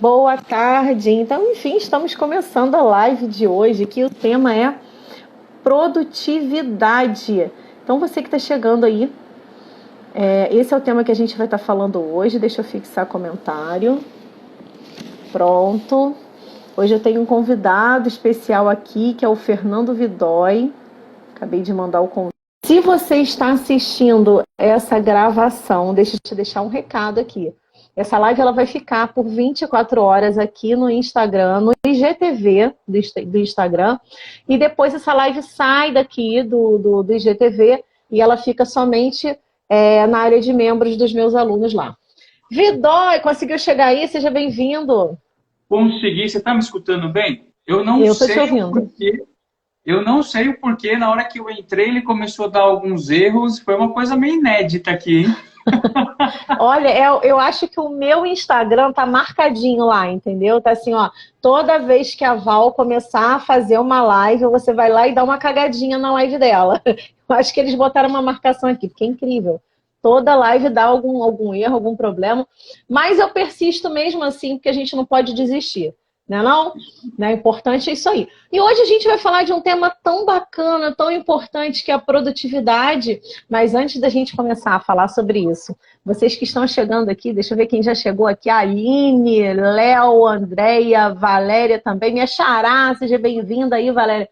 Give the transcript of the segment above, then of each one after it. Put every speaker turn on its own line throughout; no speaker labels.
Boa tarde. Então, enfim, estamos começando a live de hoje, que o tema é produtividade. Então, você que está chegando aí, esse é o tema que a gente vai estar falando hoje. Deixa eu fixar comentário. Pronto. Hoje eu tenho um convidado especial aqui, que é o Fernando Vidói. Acabei de mandar o convite. Se você está assistindo essa gravação, deixa eu te deixar um recado aqui. Essa live ela vai ficar por 24 horas aqui no Instagram, no IGTV do Instagram, e depois essa live sai daqui do IGTV e ela fica somente na área de membros dos meus alunos lá. Vidói, conseguiu chegar aí? Seja bem-vindo.
Consegui, você está me escutando bem?
Eu estou te ouvindo.
Eu não sei o porquê, na hora que eu entrei ele começou a dar alguns erros, foi uma coisa meio inédita aqui, hein?
Olha, eu acho que o meu Instagram tá marcadinho lá, entendeu? Tá assim, ó, toda vez que a Val começar a fazer uma live, você vai lá e dá uma cagadinha na live dela. Eu acho que eles botaram uma marcação aqui, porque é incrível. Toda live dá algum erro, algum problema, mas eu persisto mesmo assim, porque a gente não pode desistir. Não é não? O importante é isso aí. E hoje a gente vai falar de um tema tão bacana, tão importante, que é a produtividade. Mas antes da gente começar a falar sobre isso, vocês que estão chegando aqui, deixa eu ver quem já chegou aqui. Aline, Léo, Andréia, Valéria também. Minha xará, seja bem-vinda aí, Valéria.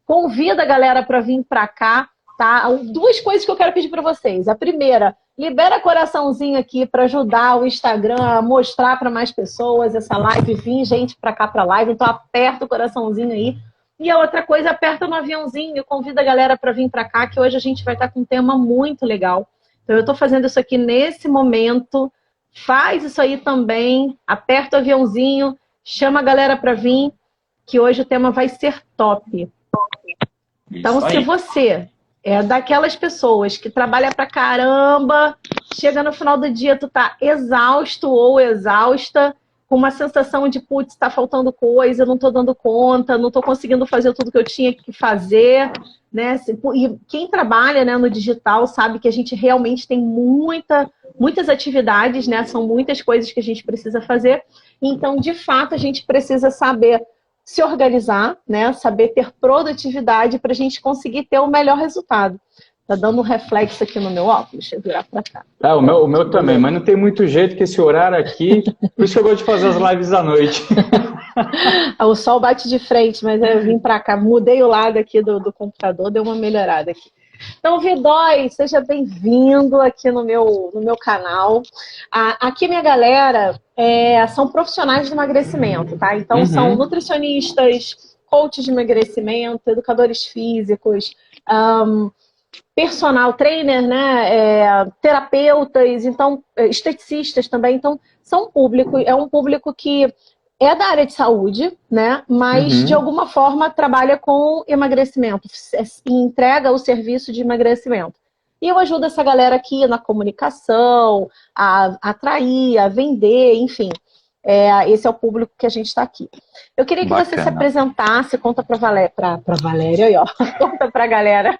Convida a galera para vir para cá, tá? Duas coisas que eu quero pedir para vocês. A primeira, libera coraçãozinho aqui para ajudar o Instagram a mostrar para mais pessoas essa live, vir gente para cá para a live, então aperta o coraçãozinho aí. E a outra coisa, aperta no aviãozinho e convida a galera para vir para cá, que hoje a gente vai estar com um tema muito legal. Então eu estou fazendo isso aqui nesse momento, faz isso aí também, aperta o aviãozinho, chama a galera para vir, que hoje o tema vai ser top. Então, se você é daquelas pessoas que trabalha pra caramba, chega no final do dia, tu tá exausto ou exausta, com uma sensação de, putz, tá faltando coisa, não tô dando conta, não tô conseguindo fazer tudo que eu tinha que fazer, né? E quem trabalha, né, no digital sabe que a gente realmente tem muitas atividades, né? São muitas coisas que a gente precisa fazer. Então, de fato, a gente precisa saber se organizar, né? Saber ter produtividade para a gente conseguir ter o melhor resultado. Tá dando um reflexo aqui no meu óculos, deixa eu virar para cá.
O meu também, mas não tem muito jeito que esse horário aqui, por isso que eu gosto de fazer as lives à noite.
O sol bate de frente, mas eu vim para cá, mudei o lado aqui do computador, deu uma melhorada aqui. Então, Vidói, seja bem-vindo aqui no meu canal. Aqui, minha galera, são profissionais de emagrecimento, tá? Então, são nutricionistas, coaches de emagrecimento, educadores físicos, personal trainer, né? Terapeutas, então, esteticistas também. Então, é um público que é da área de saúde, né? Mas de alguma forma trabalha com emagrecimento e entrega o serviço de emagrecimento. E eu ajudo essa galera aqui na comunicação, a atrair, a vender, enfim. Esse é o público que a gente está aqui. Eu queria que você se apresentasse, conta para Valéria, aí, ó. Conta para a galera.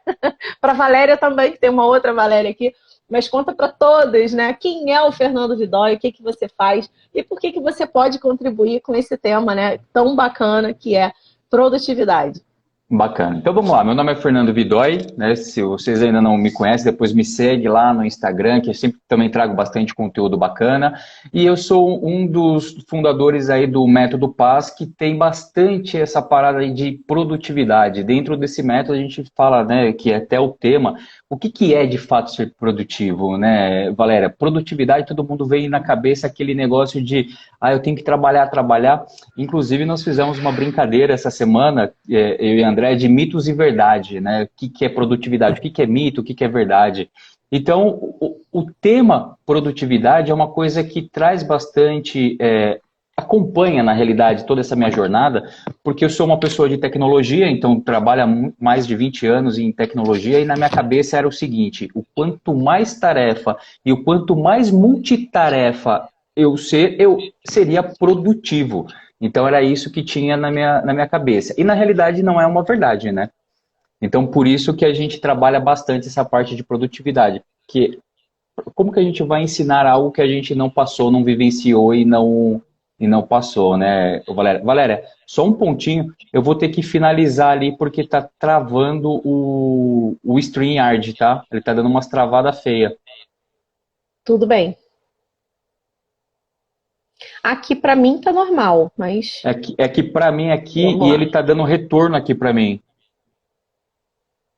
Para Valéria também, que tem uma outra Valéria aqui. Mas conta para todos, né? Quem é o Fernando Vidói, o que você faz e por que você pode contribuir com esse tema, né, tão bacana que é produtividade.
Bacana. Então vamos lá, meu nome é Fernando Vidói, né? Se vocês ainda não me conhecem, depois me segue lá no Instagram, que eu sempre também trago bastante conteúdo bacana. E eu sou um dos fundadores aí do Método Paz, que tem bastante essa parada aí de produtividade. Dentro desse método a gente fala, né, que é até o tema, o que é de fato ser produtivo, né, Valéria? Produtividade, todo mundo vem na cabeça aquele negócio de, eu tenho que trabalhar. Inclusive nós fizemos uma brincadeira essa semana, eu e a André, de mitos e verdade, né? O que é produtividade, o que é mito, o que é verdade. Então, o tema produtividade é uma coisa que traz bastante, acompanha, na realidade, toda essa minha jornada, porque eu sou uma pessoa de tecnologia, então trabalho há mais de 20 anos em tecnologia, e na minha cabeça era o seguinte, o quanto mais tarefa e o quanto mais multitarefa eu seria produtivo. Então era isso que tinha na minha cabeça. E na realidade não é uma verdade, né? Então por isso que a gente trabalha bastante essa parte de produtividade. Como que a gente vai ensinar algo que a gente não passou, não vivenciou e não e não passou, né, Valéria? Valéria, só um pontinho, eu vou ter que finalizar ali porque tá travando o StreamYard, tá? Ele tá dando umas travadas feias.
Tudo bem. Aqui pra mim tá normal, mas
É que para mim aqui
vamos
e
lá.
ele tá dando retorno aqui para mim.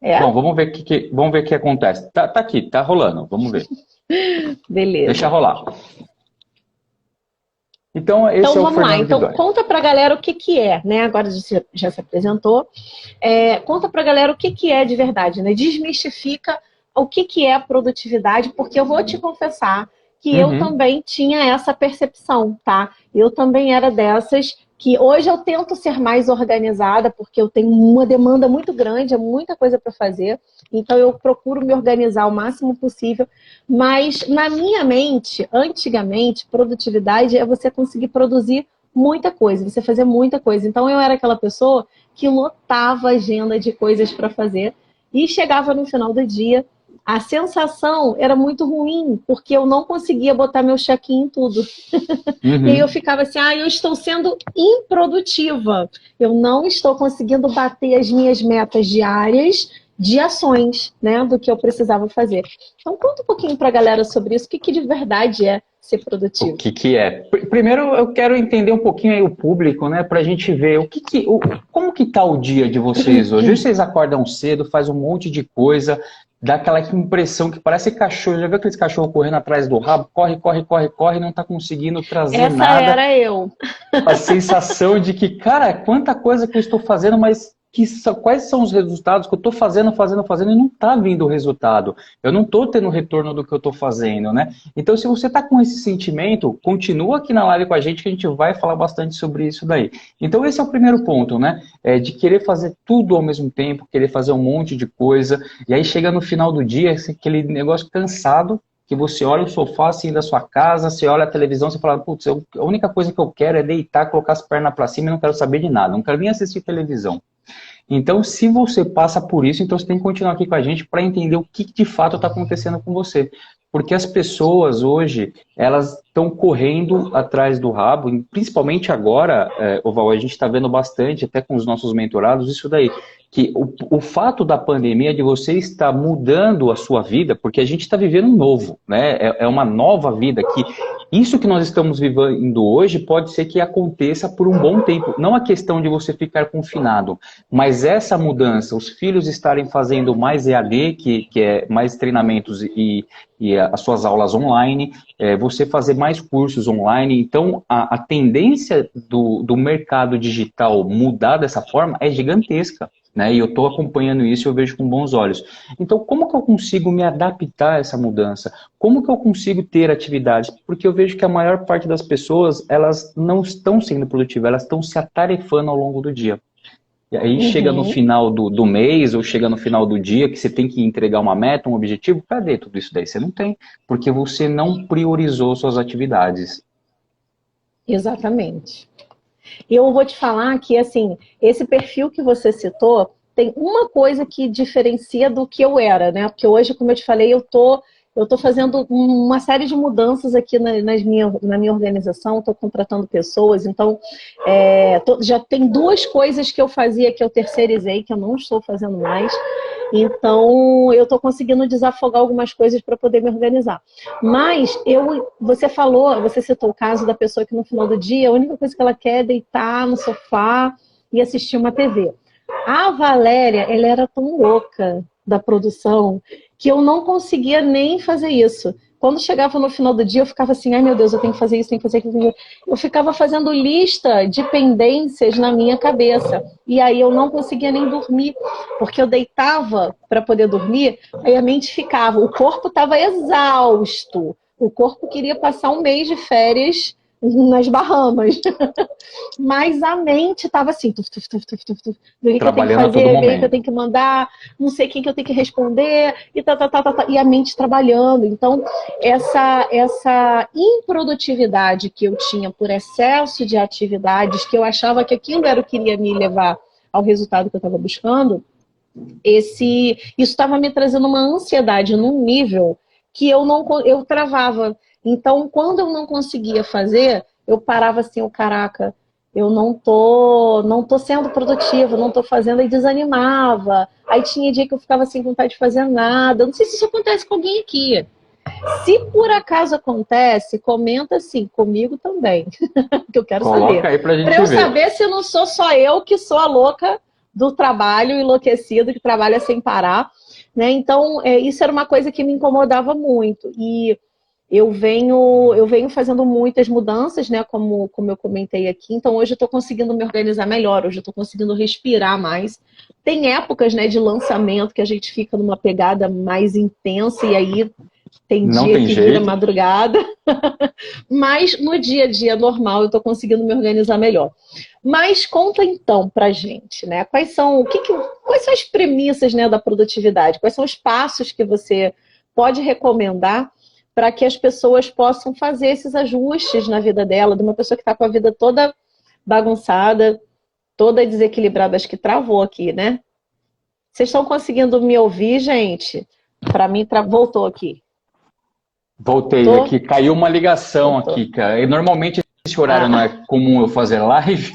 Bom,
É?
vamos ver o que acontece. Tá aqui, tá rolando, vamos ver. Deixa
Beleza.
rolar. Então, esse
Então
é o
vamos lá.
Fernando
Então
Vidói.
conta pra galera o que que é, né? Agora você já se apresentou. Conta pra galera o que que é de verdade, né? Desmistifica o que que é a produtividade, porque eu vou te confessar que eu
Uhum.
também tinha essa percepção, tá? Eu também era dessas que hoje eu tento ser mais organizada, porque eu tenho uma demanda muito grande, é muita coisa para fazer, então eu procuro me organizar o máximo possível, mas na minha mente, antigamente, produtividade é você conseguir produzir muita coisa, você fazer muita coisa. Então eu era aquela pessoa que lotava a agenda de coisas para fazer e chegava no final do dia, a sensação era muito ruim, porque eu não conseguia botar meu check-in em tudo. E aí eu
Uhum.
ficava assim, eu estou sendo improdutiva. Eu não estou conseguindo bater as minhas metas diárias de ações, né, do que eu precisava fazer. Então conta um pouquinho para a galera sobre isso, o que de verdade é ser
O
produtivo.
que que é? Primeiro, eu quero entender um pouquinho aí o público, né, para a gente ver como que tá o dia de vocês hoje. Hoje vocês acordam cedo, faz um monte de coisa, dá aquela impressão que parece cachorro. Já viu aqueles cachorros correndo atrás do rabo? Corre, corre, corre, corre, não tá conseguindo trazer
Essa
nada.
era eu.
A sensação de que, cara, quanta coisa que eu estou fazendo, mas quais são os resultados que eu estou fazendo, fazendo, fazendo e não está vindo o resultado. Eu não estou tendo retorno do que eu estou fazendo, né? Então, se você está com esse sentimento, continua aqui na live com a gente que a gente vai falar bastante sobre isso daí. Então, esse é o primeiro ponto, né? De querer fazer tudo ao mesmo tempo, querer fazer um monte de coisa, e aí chega no final do dia, aquele negócio cansado, que você olha o sofá assim da sua casa, você olha a televisão, você fala, putz, a única coisa que eu quero é deitar, colocar as pernas para cima e não quero saber de nada, não quero nem assistir televisão. Então, se você passa por isso, então você tem que continuar aqui com a gente para entender o que de fato está acontecendo com você. Porque as pessoas hoje, elas estão correndo atrás do rabo, e principalmente agora, Oval, a gente está vendo bastante, até com os nossos mentorados, isso daí, que o fato da pandemia, de você estar mudando a sua vida, porque a gente está vivendo um novo, né? É uma nova vida que isso que nós estamos vivendo hoje pode ser que aconteça por um bom tempo. Não a questão de você ficar confinado, mas essa mudança, os filhos estarem fazendo mais EAD, que é mais treinamentos e as suas aulas online, você fazer mais cursos online. Então, a tendência do mercado digital mudar dessa forma é gigantesca. Né? E eu estou acompanhando isso e eu vejo com bons olhos. Então, como que eu consigo me adaptar a essa mudança? Como que eu consigo ter atividades? Porque eu vejo que a maior parte das pessoas, elas não estão sendo produtivas, elas estão se atarefando ao longo do dia. E aí chega no
Uhum.
final do mês, ou chega no final do dia, que você tem que entregar uma meta, um objetivo, cadê tudo isso daí? Você não tem, porque você não priorizou suas atividades.
Exatamente. E eu vou te falar que, assim, esse perfil que você citou tem uma coisa que diferencia do que eu era, né? Porque hoje, como eu te falei, eu tô fazendo uma série de mudanças aqui na minha organização, estou contratando pessoas, então já tem duas coisas que eu fazia que eu terceirizei, que eu não estou fazendo mais. Então, eu estou conseguindo desafogar algumas coisas para poder me organizar. Mas você citou o caso da pessoa que no final do dia, a única coisa que ela quer é deitar no sofá e assistir uma TV. A Valéria, ela era tão louca da produção que eu não conseguia nem fazer isso. Quando chegava no final do dia, eu ficava assim, ai meu Deus, eu tenho que fazer isso, tenho que fazer aquilo. Eu ficava fazendo lista de pendências na minha cabeça. E aí eu não conseguia nem dormir, porque eu deitava para poder dormir, aí a mente ficava, o corpo estava exausto. O corpo queria passar um mês de férias nas Bahamas. Mas a mente estava assim, ver o que eu tenho que
Trabalhando a todo
fazer, ver o que eu tenho
momento.
que mandar, não sei quem que eu tenho que responder, e e a mente trabalhando. Então, essa improdutividade que eu tinha por excesso de atividades, que eu achava que aquilo era o que iria me levar ao resultado que eu estava buscando, isso estava me trazendo uma ansiedade num nível que eu não eu travava. Então, quando eu não conseguia fazer, eu parava assim, caraca, eu não tô sendo produtiva, não tô fazendo, aí desanimava. Aí tinha dia que eu ficava sem vontade de fazer nada. Eu não sei se isso acontece com alguém aqui. Se por acaso acontece, comenta assim, comigo também, que eu quero
Coloca
saber.
aí pra
Para
gente
eu
ver.
saber se não sou só eu que sou a louca do trabalho, enlouquecida, que trabalha sem parar, né? Então, isso era uma coisa que me incomodava muito. E eu venho fazendo muitas mudanças, né? Como eu comentei aqui. Então, hoje eu estou conseguindo me organizar melhor, hoje eu estou conseguindo respirar mais. Tem épocas, né, de lançamento que a gente fica numa pegada mais intensa e aí tem
Não
dia
tem
que vira
jeito.
madrugada, mas no dia a dia normal eu estou conseguindo me organizar melhor. Mas conta então pra gente, né? Quais são as premissas, né, da produtividade? Quais são os passos que você pode recomendar para que as pessoas possam fazer esses ajustes na vida dela, de uma pessoa que está com a vida toda bagunçada, toda desequilibrada, acho que travou aqui, né? Vocês estão conseguindo me ouvir, gente? Para mim, voltou aqui.
Voltei
Tô?
aqui, caiu uma ligação
Voltou.
aqui, cara. E normalmente esse horário não é
Ah,
comum eu fazer live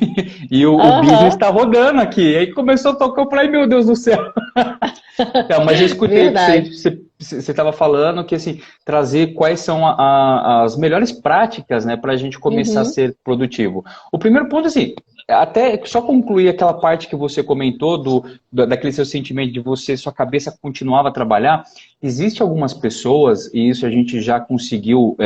e o business
aham,
está rodando aqui. Aí começou a tocar, eu falei, meu Deus do céu. Então, mas eu escutei que
verdade.
você estava falando que assim, trazer quais são as melhores práticas, né, para a gente começar a
Uhum,
ser produtivo. O primeiro ponto, assim, até só concluir aquela parte que você comentou daquele seu sentimento de você, sua cabeça continuava a trabalhar. Existem algumas pessoas, e isso a gente já conseguiu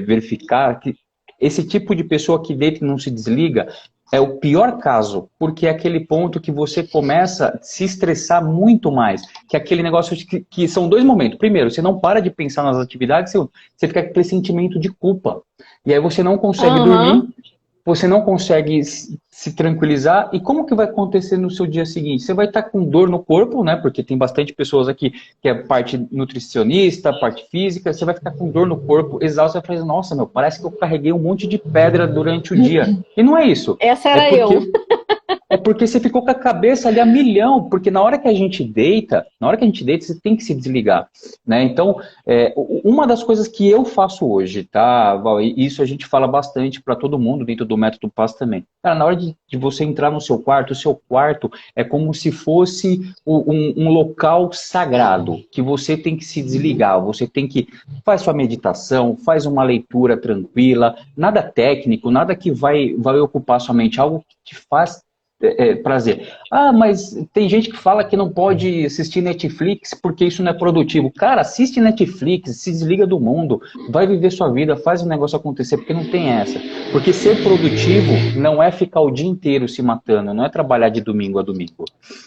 verificar, que esse tipo de pessoa que deita e não se desliga é o pior caso, porque é aquele ponto que você começa a se estressar muito mais, que é aquele negócio que são dois momentos. Primeiro, você não para de pensar nas atividades, segundo, você fica com aquele sentimento de culpa. E aí você não consegue dormir,
aham,
você não consegue se tranquilizar. E como que vai acontecer no seu dia seguinte? Você vai estar com dor no corpo, né? Porque tem bastante pessoas aqui que é parte nutricionista, parte física. Você vai ficar com dor no corpo, exausto. Você vai falar, nossa, meu, parece que eu carreguei um monte de pedra durante o dia. E não é isso.
essa
É
era eu.
porque você ficou com a cabeça ali a milhão, porque na hora que a gente deita, você tem que se desligar, né? Então, uma das coisas que eu faço hoje, tá, Val, e isso a gente fala bastante para todo mundo dentro do método PAS também. Cara, na hora de você entrar no seu quarto, o seu quarto é como se fosse um local sagrado, que você tem que se desligar, você tem que faz sua meditação, faz uma leitura tranquila, nada técnico, nada que vai ocupar sua mente, algo que te faz prazer. Ah, mas tem gente que fala que não pode assistir Netflix porque isso não é produtivo. Cara, assiste Netflix, se desliga do mundo, vai viver sua vida, faz o negócio acontecer, porque não tem essa. Porque ser produtivo não é ficar o dia inteiro se matando, não é trabalhar de domingo a domingo.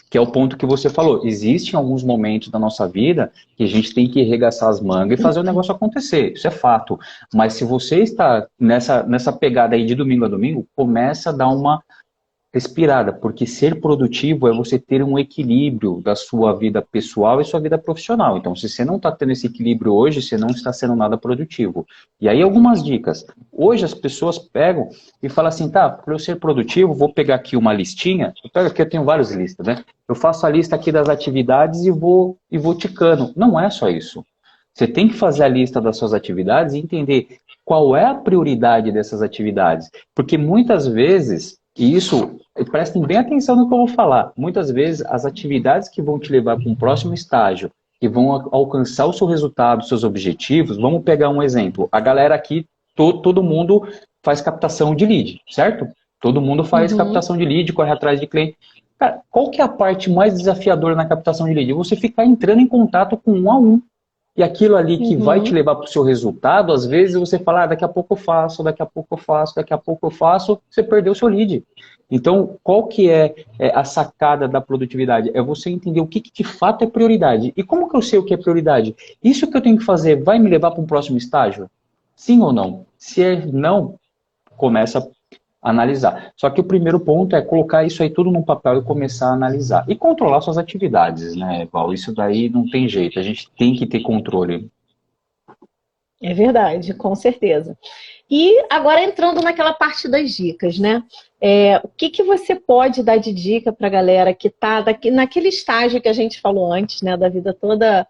Que é o ponto que você falou. Existem alguns momentos da nossa vida que a gente tem que arregaçar as mangas e fazer o negócio acontecer. Isso é fato. Mas se você está nessa pegada aí de domingo a domingo, começa a dar uma respirada, porque ser produtivo é você ter um equilíbrio da sua vida pessoal e sua vida profissional. Então, se você não está tendo esse equilíbrio hoje, você não está sendo nada produtivo. E aí, algumas dicas. Hoje, as pessoas pegam e falam assim, tá, para eu ser produtivo, vou pegar aqui uma listinha. Eu pego aqui, eu tenho várias listas, né? Eu faço a lista aqui das atividades e vou ticando. Não é só isso. Você tem que fazer a lista das suas atividades e entender qual é a prioridade dessas atividades. Porque muitas vezes, e isso, prestem bem atenção no que eu vou falar, muitas vezes as atividades que vão te levar para um próximo estágio, que vão alcançar o seu resultado, os seus objetivos, vamos pegar um exemplo. A galera aqui, todo mundo faz captação de lead, certo? Todo mundo faz
Uhum,
captação de lead, corre atrás de cliente. Cara, qual que é a parte mais desafiadora na captação de lead? Você ficar entrando em contato com um a um. E aquilo ali que vai te
uhum.
levar para o seu resultado, às vezes você fala, daqui a pouco eu faço, daqui a pouco eu faço, daqui a pouco eu faço, você perdeu o seu lead. Então, qual que é a sacada da produtividade? É você entender o que de fato é prioridade. E como que eu sei o que é prioridade? Isso que eu tenho que fazer vai me levar para um próximo estágio? Sim ou não? Se é não, começa analisar. Só que o primeiro ponto é colocar isso aí tudo no papel e começar a analisar. E controlar suas atividades, né, Val? Isso daí não tem jeito, a gente tem que ter controle.
É verdade, com certeza. E agora entrando naquela parte das dicas, né? O que você pode dar de dica para a galera que está naquele estágio que a gente falou antes, né? Da vida toda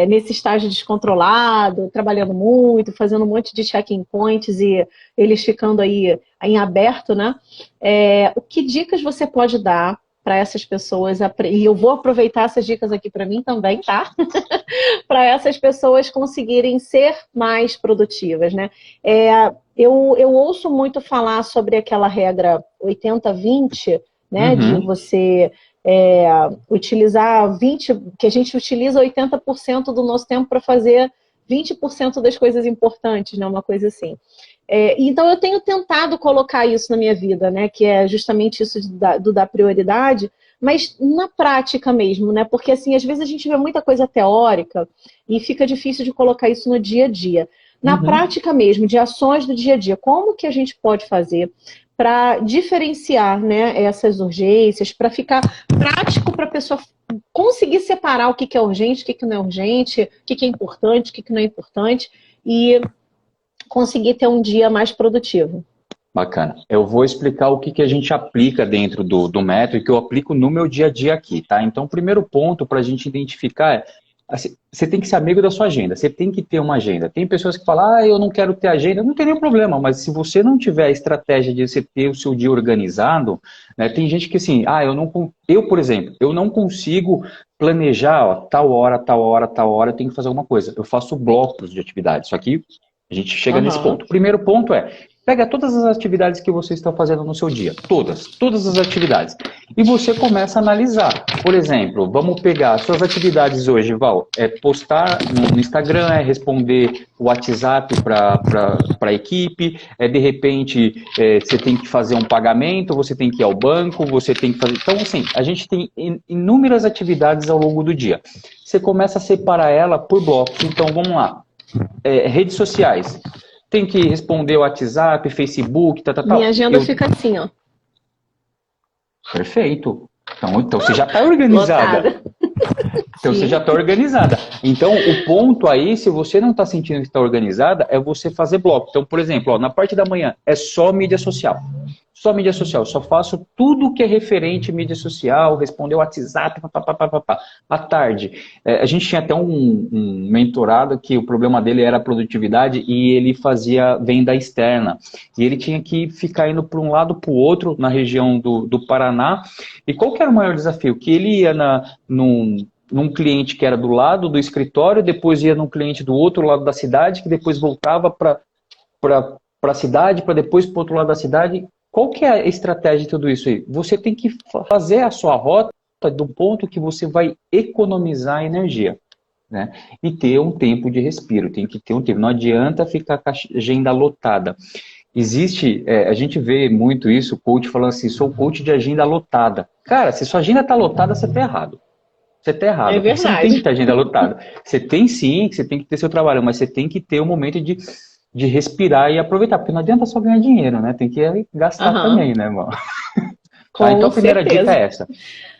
nesse estágio descontrolado, trabalhando muito, fazendo um monte de check-in points e eles ficando aí em aberto, né? Que dicas você pode dar para essas pessoas? E eu vou aproveitar essas dicas aqui para mim também, tá? Para essas pessoas conseguirem ser mais produtivas, né? Eu ouço muito falar sobre aquela regra 80-20, né? De você utilizar 20%, que a gente utiliza 80% do nosso tempo para fazer 20% das coisas importantes, né? Uma coisa assim. Então eu tenho tentado colocar isso na minha vida, né? Que é justamente isso do dar prioridade, mas na prática mesmo, né? Porque assim, às vezes a gente vê muita coisa teórica e fica difícil de colocar isso no dia a dia. Na prática mesmo, de ações do dia a dia, como que a gente pode fazer para diferenciar, né, essas urgências, para ficar prático para a pessoa conseguir separar o que é urgente, o que não é urgente, o que é importante, o que não é importante, e conseguir ter um dia mais produtivo.
Bacana. Eu vou explicar o que a gente aplica dentro do método, que eu aplico no meu dia a dia aqui, tá? Então, o primeiro ponto para a gente identificar assim, você tem que ser amigo da sua agenda, você tem que ter uma agenda. Tem pessoas que falam, eu não quero ter agenda, não tem nenhum problema, mas se você não tiver a estratégia de você ter o seu dia organizado, né, tem gente que assim, eu, por exemplo, eu não consigo planejar, tal hora, eu tenho que fazer alguma coisa. Eu faço blocos de atividades, só que a gente chega nesse ponto. O primeiro ponto pega todas as atividades que você está fazendo no seu dia, todas as atividades, e você começa a analisar. Por exemplo, vamos pegar suas atividades hoje, Val, postar no Instagram, responder o WhatsApp para a equipe, de repente você tem que fazer um pagamento, você tem que ir ao banco, você tem que fazer... Então, assim, a gente tem inúmeras atividades ao longo do dia. Você começa a separar ela por blocos. Então, vamos lá. Redes sociais. Tem que responder o WhatsApp, Facebook, tal.
Minha agenda fica assim, ó.
Perfeito. Então você já está organizada. Então você já está organizada. Então o ponto aí, se você não está sentindo que está organizada, é você fazer bloco. Então, por exemplo, na parte da manhã é só mídia social. Só mídia social. Só faço tudo que é referente à mídia social, responder o WhatsApp, À tarde. A gente tinha até um mentorado que o problema dele era a produtividade e ele fazia venda externa. E ele tinha que ficar indo para um lado para o outro na região do Paraná. E qual que era o maior desafio? Que ele ia num cliente que era do lado do escritório, depois ia num cliente do outro lado da cidade, que depois voltava para a cidade, para depois para o outro lado da cidade. Qual que é a estratégia de tudo isso aí? Você tem que fazer a sua rota do ponto que você vai economizar energia, né? E ter um tempo de respiro, tem que ter um tempo. Não adianta ficar com a agenda lotada. A gente vê muito isso, o coach falando assim, sou coach de agenda lotada. Cara, se sua agenda está lotada, você está errado. Você está errado.
É verdade.
Você não tem que ter agenda lotada. Você tem sim, você tem que ter seu trabalho, mas você tem que ter um momento de respirar e aproveitar, porque não adianta só ganhar dinheiro, né? Tem que gastar também, né, mano? Então a primeira dica é essa.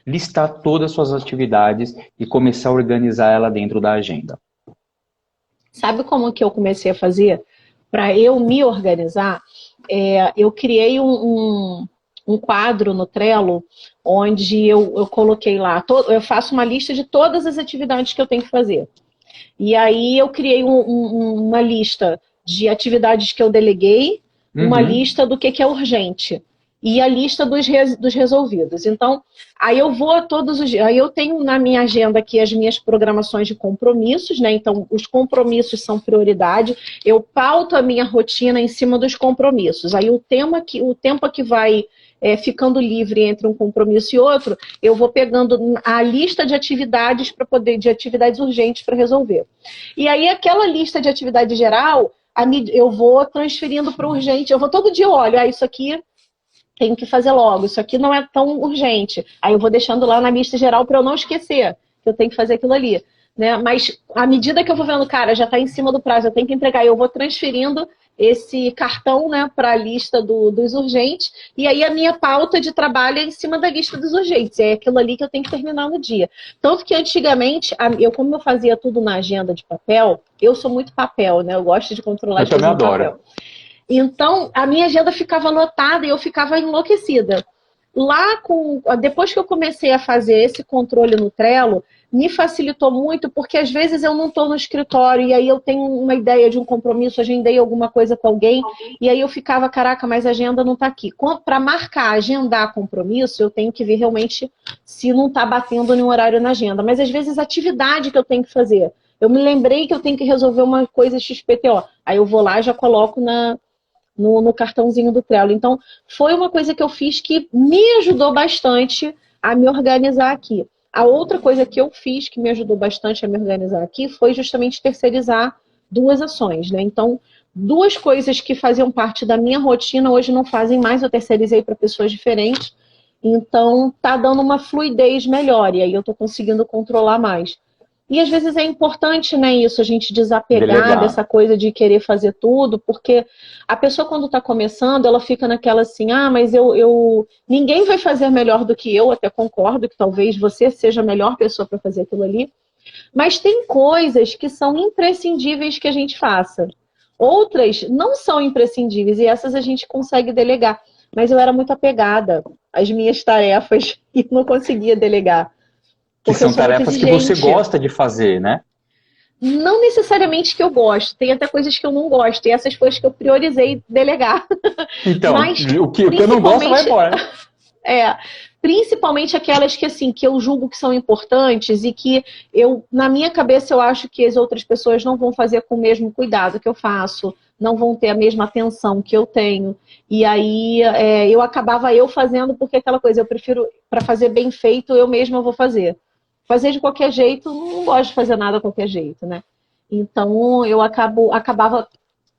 Listar todas as suas atividades e começar a organizar ela dentro da agenda.
Sabe como que eu comecei a fazer? Para eu me organizar, eu criei um quadro no Trello, onde eu coloquei lá, eu faço uma lista de todas as atividades que eu tenho que fazer. E aí eu criei uma lista de atividades que eu deleguei, uma lista do que é urgente e a lista dos resolvidos. Então, aí eu vou todos os dias, aí eu tenho na minha agenda aqui as minhas programações de compromissos, né? Então, os compromissos são prioridade, eu pauto a minha rotina em cima dos compromissos. Aí o tempo que vai ficando livre entre um compromisso e outro, eu vou pegando a lista de atividades de atividades urgentes para resolver. E aí aquela lista de atividade geral, eu vou transferindo para urgente, eu vou todo dia, olha, isso aqui tenho que fazer logo, isso aqui não é tão urgente. Aí eu vou deixando lá na lista geral para eu não esquecer que eu tenho que fazer aquilo ali, né? Mas à medida que eu vou vendo, cara, já está em cima do prazo, eu tenho que entregar, eu vou transferindo esse cartão, né, para a lista dos urgentes, e aí a minha pauta de trabalho é em cima da lista dos urgentes, é aquilo ali que eu tenho que terminar no dia. Tanto que antigamente, como eu fazia tudo na agenda de papel, eu sou muito papel, né, eu gosto de controlar as coisas no papel. Então, a minha agenda ficava lotada e eu ficava enlouquecida. Depois que eu comecei a fazer esse controle no Trello, me facilitou muito, porque às vezes eu não estou no escritório e aí eu tenho uma ideia de um compromisso, agendei alguma coisa com alguém, e aí eu ficava, caraca, mas a agenda não está aqui. Para marcar, agendar compromisso, eu tenho que ver realmente se não está batendo nenhum horário na agenda. Mas às vezes atividade que eu tenho que fazer. Eu me lembrei que eu tenho que resolver uma coisa XPTO. Aí eu vou lá e já coloco no cartãozinho do Trello. Então, foi uma coisa que eu fiz que me ajudou bastante a me organizar aqui. A outra coisa que eu fiz que me ajudou bastante a me organizar aqui foi justamente terceirizar 2 ações, né? Então, 2 coisas que faziam parte da minha rotina hoje não fazem mais, eu terceirizei para pessoas diferentes. Então, tá dando uma fluidez melhor e aí eu tô conseguindo controlar mais. E às vezes é importante, né, isso, a gente desapegar dessa coisa de querer fazer tudo, porque a pessoa quando está começando, ela fica naquela assim, mas ninguém vai fazer melhor do que eu, até concordo que talvez você seja a melhor pessoa para fazer aquilo ali, mas tem coisas que são imprescindíveis que a gente faça. Outras não são imprescindíveis e essas a gente consegue delegar. Mas eu era muito apegada às minhas tarefas e não conseguia delegar.
Que são tarefas que você gosta de fazer, né?
Não necessariamente que eu gosto. Tem até coisas que eu não gosto. E essas coisas que eu priorizei delegar.
Então, mas, o que eu não gosto vai embora.
Principalmente aquelas que, assim, que eu julgo que são importantes e que na minha cabeça eu acho que as outras pessoas não vão fazer com o mesmo cuidado que eu faço, não vão ter a mesma atenção que eu tenho. E aí eu acabava fazendo porque aquela coisa, eu prefiro, para fazer bem feito, eu mesma vou fazer. Fazer de qualquer jeito, não gosto de fazer nada de qualquer jeito, né? Então, eu acabava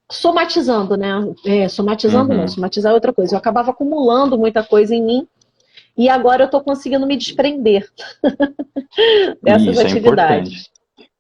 somatizando, né? Somatizando não, somatizar é outra coisa. Eu acabava acumulando muita coisa em mim e agora eu estou conseguindo me desprender dessas atividades.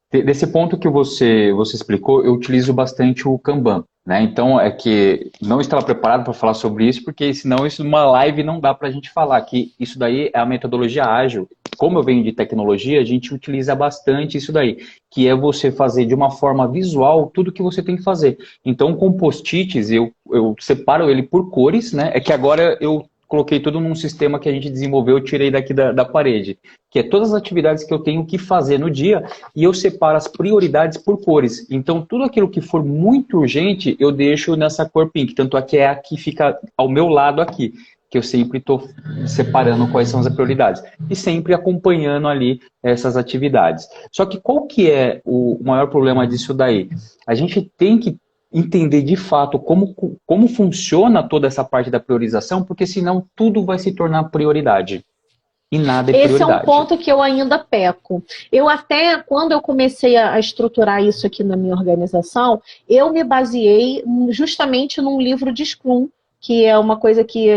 Desse ponto que você explicou, eu utilizo bastante o Kanban, né? Então, é que não estava preparado para falar sobre isso, porque senão isso numa live não dá para a gente falar, que isso daí é a metodologia ágil. Como eu venho de tecnologia, a gente utiliza bastante isso daí, que é você fazer de uma forma visual tudo que você tem que fazer. Então, com post-its, eu separo ele por cores, né? É que agora eu coloquei tudo num sistema que a gente desenvolveu, eu tirei daqui da parede, que é todas as atividades que eu tenho que fazer no dia, e eu separo as prioridades por cores. Então, tudo aquilo que for muito urgente, eu deixo nessa cor pink, tanto é que é a que fica ao meu lado aqui, que eu sempre estou separando quais são as prioridades, e sempre acompanhando ali essas atividades. Só que qual que é o maior problema disso daí? A gente tem que entender de fato como funciona toda essa parte da priorização, porque senão tudo vai se tornar prioridade. E nada é prioridade.
Esse é um ponto que eu ainda peco. Eu até, quando eu comecei a estruturar isso aqui na minha organização, eu me baseei justamente num livro de Scrum, que é uma coisa que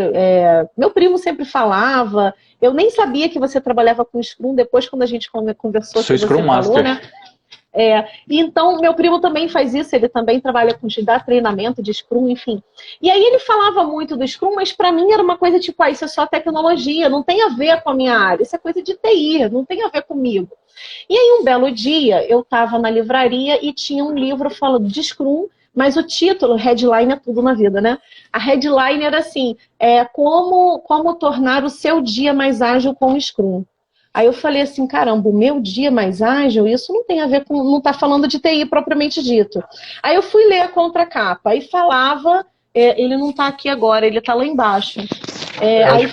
meu primo sempre falava. Eu nem sabia que você trabalhava com Scrum, depois quando a gente conversou,
Sou Scrum Master.
Né? Então, meu primo também faz isso, ele também trabalha com treinamento de Scrum, enfim. E aí ele falava muito do Scrum, mas para mim era uma coisa tipo, isso é só tecnologia, não tem a ver com a minha área, isso é coisa de TI, não tem a ver comigo. E aí um belo dia, eu estava na livraria e tinha um livro falando de Scrum, mas o título, headline é tudo na vida, né? A headline era assim, como tornar o seu dia mais ágil com o Scrum. Aí eu falei assim, caramba, o meu dia mais ágil, isso não tem a ver com, não está falando de TI propriamente dito. Aí eu fui ler a contracapa e falava, ele não está aqui agora, ele está lá embaixo. Aí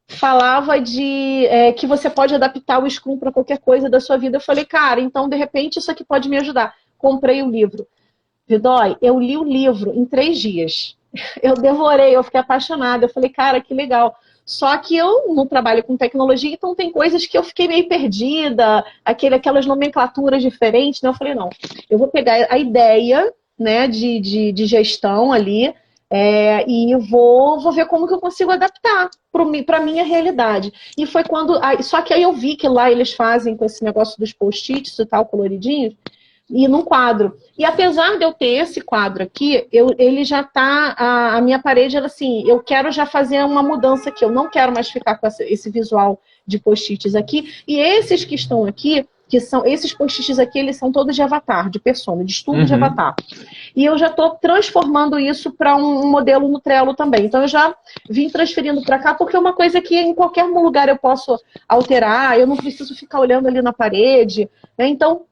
falava de que você pode adaptar o Scrum para qualquer coisa da sua vida. Eu falei, cara, então de repente isso aqui pode me ajudar. Comprei o livro. Vidói, eu li o livro em 3 dias. Eu devorei, eu fiquei apaixonada. Eu falei, cara, que legal. Só que eu não trabalho com tecnologia, então tem coisas que eu fiquei meio perdida, aquelas nomenclaturas diferentes, né? Eu falei, não, eu vou pegar a ideia, né, de gestão ali e vou ver como que eu consigo adaptar para a minha realidade. E foi quando... Só que aí eu vi que lá eles fazem com esse negócio dos post-its e tal, coloridinhos, e num quadro. E apesar de eu ter esse quadro aqui, ele já tá, a minha parede era assim, eu quero já fazer uma mudança aqui, eu não quero mais ficar com esse visual de post-its aqui, e esses que estão aqui, que são esses post-its aqui, eles são todos de avatar, de persona, de estudo de avatar. E eu já estou transformando isso para um modelo no Trello também. Então eu já vim transferindo para cá, porque é uma coisa que em qualquer lugar eu posso alterar, eu não preciso ficar olhando ali na parede, né? Então,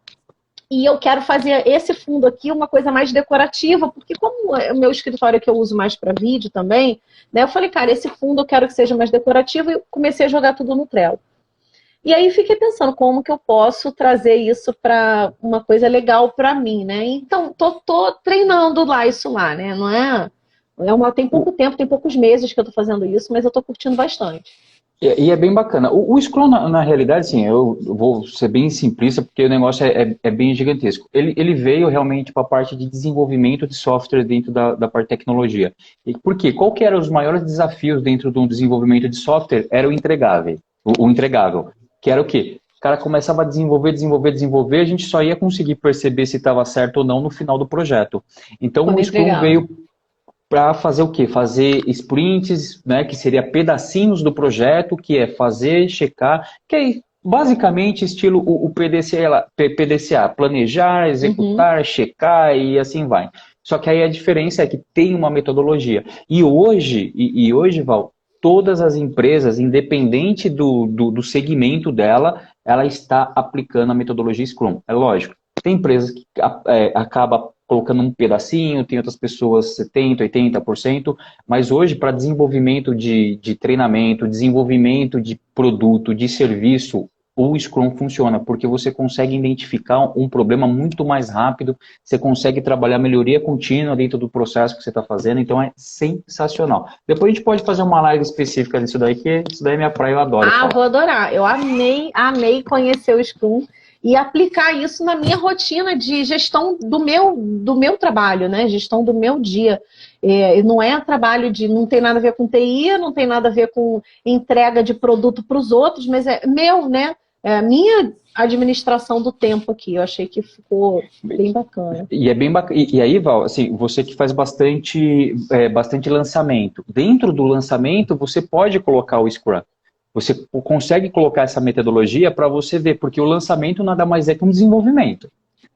e eu quero fazer esse fundo aqui uma coisa mais decorativa, porque como é o meu escritório que eu uso mais para vídeo também, né? Eu falei, cara, esse fundo eu quero que seja mais decorativo e comecei a jogar tudo no Trello. E aí fiquei pensando como que eu posso trazer isso para uma coisa legal para mim, né? Então, tô treinando lá isso lá, né? Não é, tem pouco tempo, tem poucos meses que eu tô fazendo isso, mas eu tô curtindo bastante.
E é bem bacana. O Scrum, na realidade, sim, eu vou ser bem simplista, porque o negócio é bem gigantesco. Ele veio realmente para a parte de desenvolvimento de software dentro da parte de tecnologia. E por quê? Qual que eram os maiores desafios dentro do desenvolvimento de software? Era o entregável. O entregável. Que era o quê? O cara começava a desenvolver, a gente só ia conseguir perceber se estava certo ou não no final do projeto. Então o Scrum veio para fazer o quê? Fazer sprints, né, que seria pedacinhos do projeto, que é fazer, checar, que é basicamente estilo o PDCA, planejar, executar, checar e assim vai. Só que aí a diferença é que tem uma metodologia. E hoje, Val, todas as empresas, independente do segmento dela, ela está aplicando a metodologia Scrum. É lógico, tem empresas que acaba colocando um pedacinho, tem outras pessoas 70%, 80%, mas hoje, para desenvolvimento de treinamento, desenvolvimento de produto, de serviço, o Scrum funciona, porque você consegue identificar um problema muito mais rápido, você consegue trabalhar melhoria contínua dentro do processo que você está fazendo, então é sensacional. Depois a gente pode fazer uma live específica disso daí, que isso daí é minha praia, eu adoro.
Vou adorar. Eu amei conhecer o Scrum e aplicar isso na minha rotina de gestão do meu trabalho, né? Gestão do meu dia. Não é trabalho não tem nada a ver com TI, não tem nada a ver com entrega de produto para os outros, mas é meu, né? É a minha administração do tempo aqui. Eu achei que ficou bem bacana.
E é bem bacana. E aí, Val, assim, você que faz bastante lançamento. Dentro do lançamento, você pode colocar o Scrum. Você consegue colocar essa metodologia para você ver, porque o lançamento nada mais é que um desenvolvimento.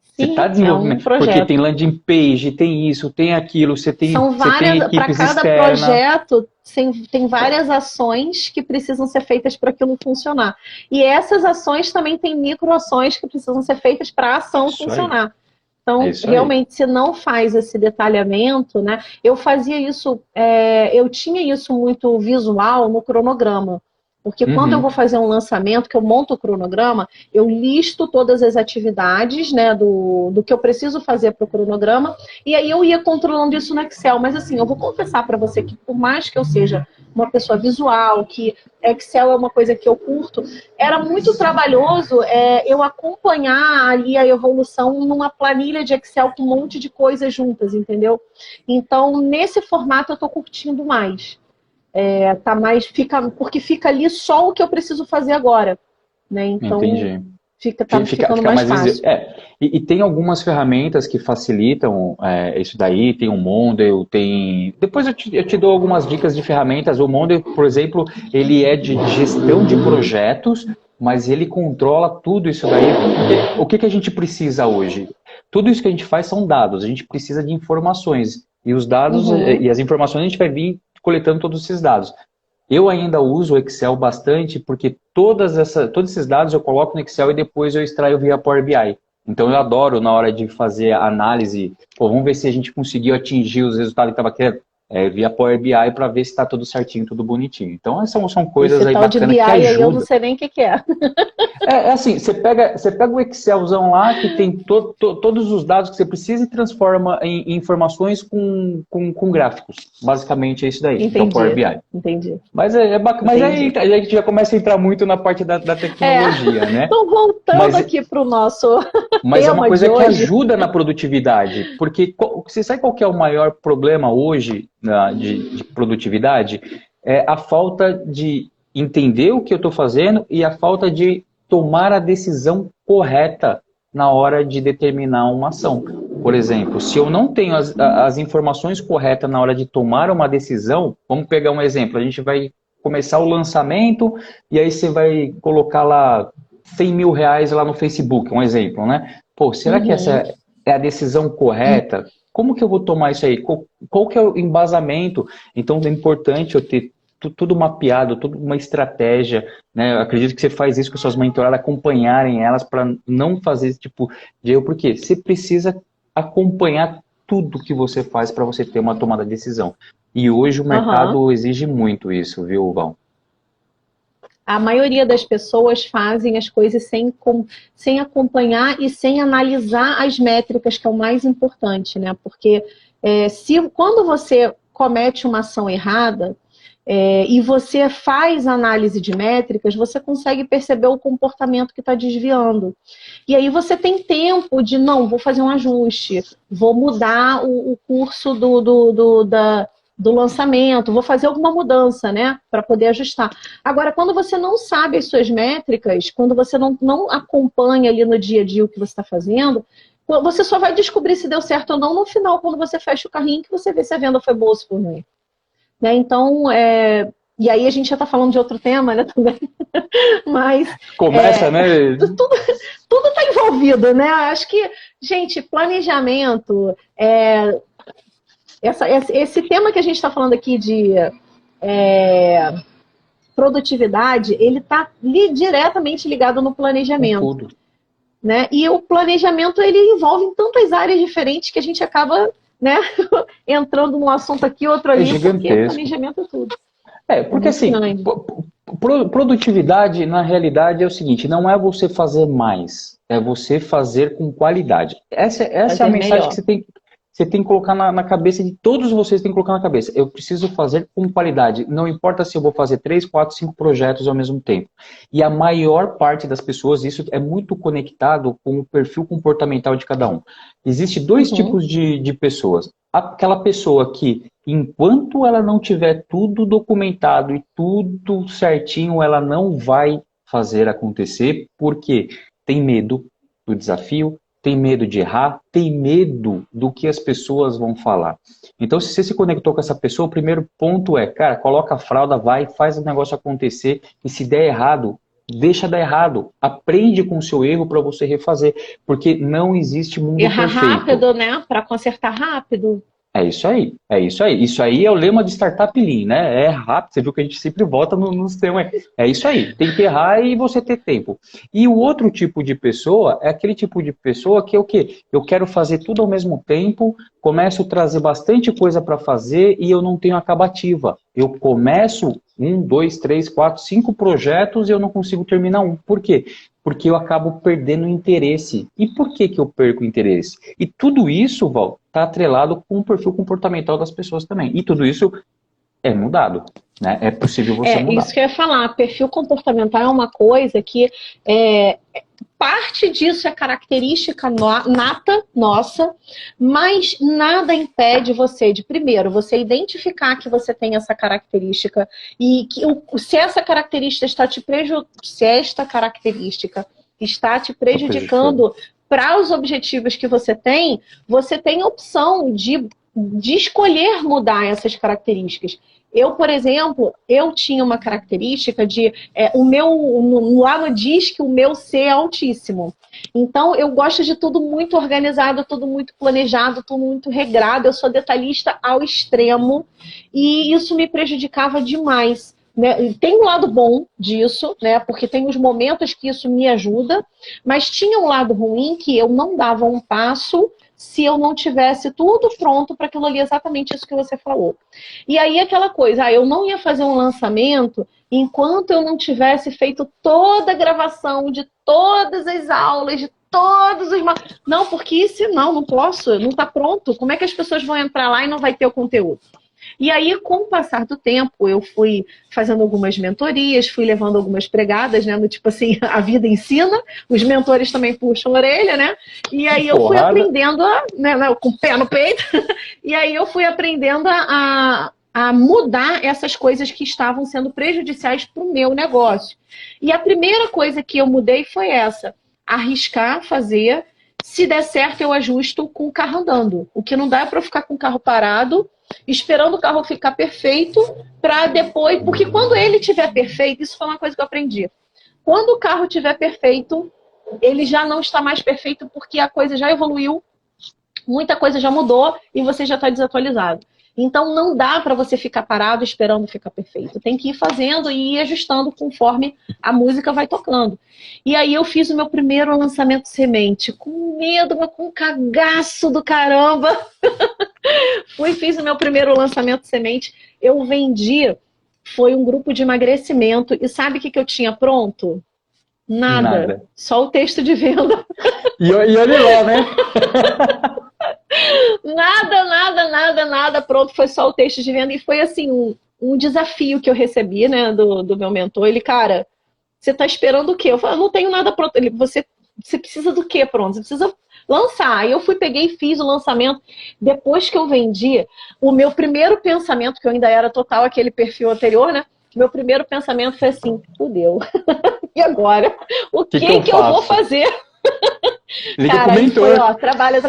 Sim, você está desenvolvendo, porque tem landing page, tem isso, tem aquilo, você tem
para cada projeto tem várias ações que precisam ser feitas para aquilo funcionar. E essas ações também têm microações que precisam ser feitas para a ação funcionar. Então, realmente, se não faz esse detalhamento, né? Eu fazia isso, eu tinha isso muito visual no cronograma. Porque quando eu vou fazer um lançamento, que eu monto o cronograma, eu listo todas as atividades, né, do que eu preciso fazer para o cronograma, e aí eu ia controlando isso no Excel. Mas assim, eu vou confessar para você que por mais que eu seja uma pessoa visual, que Excel é uma coisa que eu curto, era muito trabalhoso eu acompanhar ali a evolução numa planilha de Excel com um monte de coisas juntas, entendeu? Então, nesse formato eu estou curtindo mais. Porque fica ali só o que eu preciso fazer agora, né? Então,
entendi.
Fica mais fácil.
E tem algumas ferramentas que facilitam isso daí, tem o Monday, depois eu te dou algumas dicas de ferramentas. O Monday, por exemplo, ele é de gestão de projetos, mas ele controla tudo isso daí. O que a gente precisa hoje? Tudo isso que a gente faz são dados, a gente precisa de informações. E os dados e as informações a gente vai vir coletando todos esses dados. Eu ainda uso o Excel bastante porque todos esses dados eu coloco no Excel e depois eu extraio via Power BI. Então eu adoro na hora de fazer a análise, vamos ver se a gente conseguiu atingir os resultados que estava querendo, via Power BI para ver se está tudo certinho, tudo bonitinho. Então são coisas aí bacanas que ajudam.
Eu não sei nem o que é.
Assim, você pega o Excelzão lá, que tem todos os dados que você precisa e transforma em informações com gráficos. Basicamente é isso daí,
entendi,
é o Power BI.
Entendi.
Mas é bacana. Mas aí a gente já começa a entrar muito na parte da tecnologia, né?
Então, voltando aqui para o nosso
Mas é uma coisa que ajuda na produtividade. Porque você sabe qual que é o maior problema hoje de produtividade? É a falta de entender o que eu estou fazendo e a falta de tomar a decisão correta na hora de determinar uma ação. Por exemplo, se eu não tenho as informações corretas na hora de tomar uma decisão, vamos pegar um exemplo, a gente vai começar o lançamento e aí você vai colocar lá 100 mil reais lá no Facebook, um exemplo, né? Pô, será que essa é a decisão correta? Como que eu vou tomar isso aí? Qual que é o embasamento? Então é importante eu ter tudo mapeado, tudo uma estratégia, né? Eu acredito que você faz isso com suas mentoradas, acompanharem elas para não fazer esse tipo de erro, porque você precisa acompanhar tudo que você faz para você ter uma tomada de decisão. E hoje o mercado exige muito isso, viu, Val?
A maioria das pessoas fazem as coisas sem acompanhar e sem analisar as métricas, que é o mais importante, né? Porque quando você comete uma ação errada e você faz análise de métricas, você consegue perceber o comportamento que está desviando. E aí você tem tempo de, não, vou fazer um ajuste, vou mudar o curso do lançamento, vou fazer alguma mudança, né, para poder ajustar. Agora, quando você não sabe as suas métricas, quando você não acompanha ali no dia a dia o que você está fazendo, você só vai descobrir se deu certo ou não no final, quando você fecha o carrinho, que você vê se a venda foi boa ou se foi ruim. Né? Então, e aí a gente já está falando de outro tema, né, também. Mas
começa, né?
Tudo está envolvido, né? Acho que, gente, planejamento, esse tema que a gente está falando aqui de produtividade, ele está diretamente ligado no planejamento.
Tudo.
Né? E o planejamento, ele envolve em tantas áreas diferentes que a gente acaba, né, entrando num assunto aqui, outro ali, porque planejamento é tudo.
Porque assim, produtividade, na realidade, é o seguinte, não é você fazer mais, é você fazer com qualidade. Essa é a mensagem melhor. Que você tem que colocar na cabeça de todos vocês, tem que colocar na cabeça. Eu preciso fazer com qualidade. Não importa se eu vou fazer 3, 4, 5 projetos ao mesmo tempo. E a maior parte das pessoas, isso é muito conectado com o perfil comportamental de cada um. Existem dois tipos de pessoas. Aquela pessoa que, enquanto ela não tiver tudo documentado e tudo certinho, ela não vai fazer acontecer, porque tem medo do desafio, tem medo de errar, tem medo do que as pessoas vão falar. Então, se você se conectou com essa pessoa, o primeiro ponto é, cara, coloca a fralda, vai, faz o negócio acontecer, e se der errado, deixa dar errado. Aprende com o seu erro para você refazer, porque não existe mundo perfeito.
Errar rápido, né? Para consertar rápido.
É isso aí, é isso aí. Isso aí é o lema de Startup Lean, né? É rápido, você viu que a gente sempre volta nos temas. É isso aí, tem que errar e você ter tempo. E o outro tipo de pessoa é aquele tipo de pessoa que é o quê? Eu quero fazer tudo ao mesmo tempo, começo a trazer bastante coisa para fazer e eu não tenho acabativa. Eu começo 1, 2, 3, 4, 5 projetos e eu não consigo terminar um. Por quê? Porque eu acabo perdendo interesse. E por que eu perco interesse? E tudo isso, Val, está atrelado com o perfil comportamental das pessoas também. E tudo isso é mudado, né? É possível você mudar.
Isso que eu ia falar. Perfil comportamental é uma coisa que parte disso é característica nata nossa, mas nada impede você de, primeiro, você identificar que você tem essa característica e que se essa característica está te prejudicando para os objetivos que você tem a opção de escolher mudar essas características. Eu, por exemplo, tinha uma característica de lá no DISC o meu C é altíssimo. Então, eu gosto de tudo muito organizado, tudo muito planejado, tudo muito regrado. Eu sou detalhista ao extremo e isso me prejudicava demais. Né? Tem um lado bom disso, né? Porque tem os momentos que isso me ajuda, mas tinha um lado ruim que eu não dava um passo se eu não tivesse tudo pronto para aquilo ali, exatamente isso que você falou. E aí aquela coisa, eu não ia fazer um lançamento enquanto eu não tivesse feito toda a gravação de todas as aulas, de todos os... Não, porque senão não posso, não está pronto. Como é que as pessoas vão entrar lá e não vai ter o conteúdo? E aí, com o passar do tempo, eu fui fazendo algumas mentorias, fui levando algumas pregadas, né? No tipo assim, a vida ensina, os mentores também puxam a orelha, né? E aí eu fui aprendendo, com o pé no peito, e aí eu fui aprendendo a mudar essas coisas que estavam sendo prejudiciais para o meu negócio. E a primeira coisa que eu mudei foi essa, arriscar fazer, se der certo eu ajusto com o carro andando. O que não dá é para eu ficar com o carro parado, esperando o carro ficar perfeito para depois, porque quando ele estiver perfeito, isso foi uma coisa que eu aprendi. Quando o carro estiver perfeito, ele já não está mais perfeito porque a coisa já evoluiu, muita coisa já mudou e você já está desatualizado. Então não dá para você ficar parado esperando ficar perfeito. Tem que ir fazendo e ir ajustando conforme a música vai tocando. E aí eu fiz o meu primeiro lançamento semente, com medo, mas com cagaço do caramba. Fiz o meu primeiro lançamento semente. Eu vendi, foi um grupo de emagrecimento. E sabe o que eu tinha pronto? Nada. Só o texto de venda.
E olha lá, né?
Nada pronto, foi só o texto de venda. E foi assim, um desafio que eu recebi, né, do meu mentor. Ele, cara, você tá esperando o quê? Eu falei, não tenho nada pronto. Ele, você precisa do quê pronto? Você precisa lançar. Aí eu peguei e fiz o lançamento. Depois que eu vendi, o meu primeiro pensamento, que eu ainda era total aquele perfil anterior, né? Meu primeiro pensamento foi assim, fudeu. E agora? O que eu vou fazer?
Liga pro mentor.
Foi, ó, trabalho,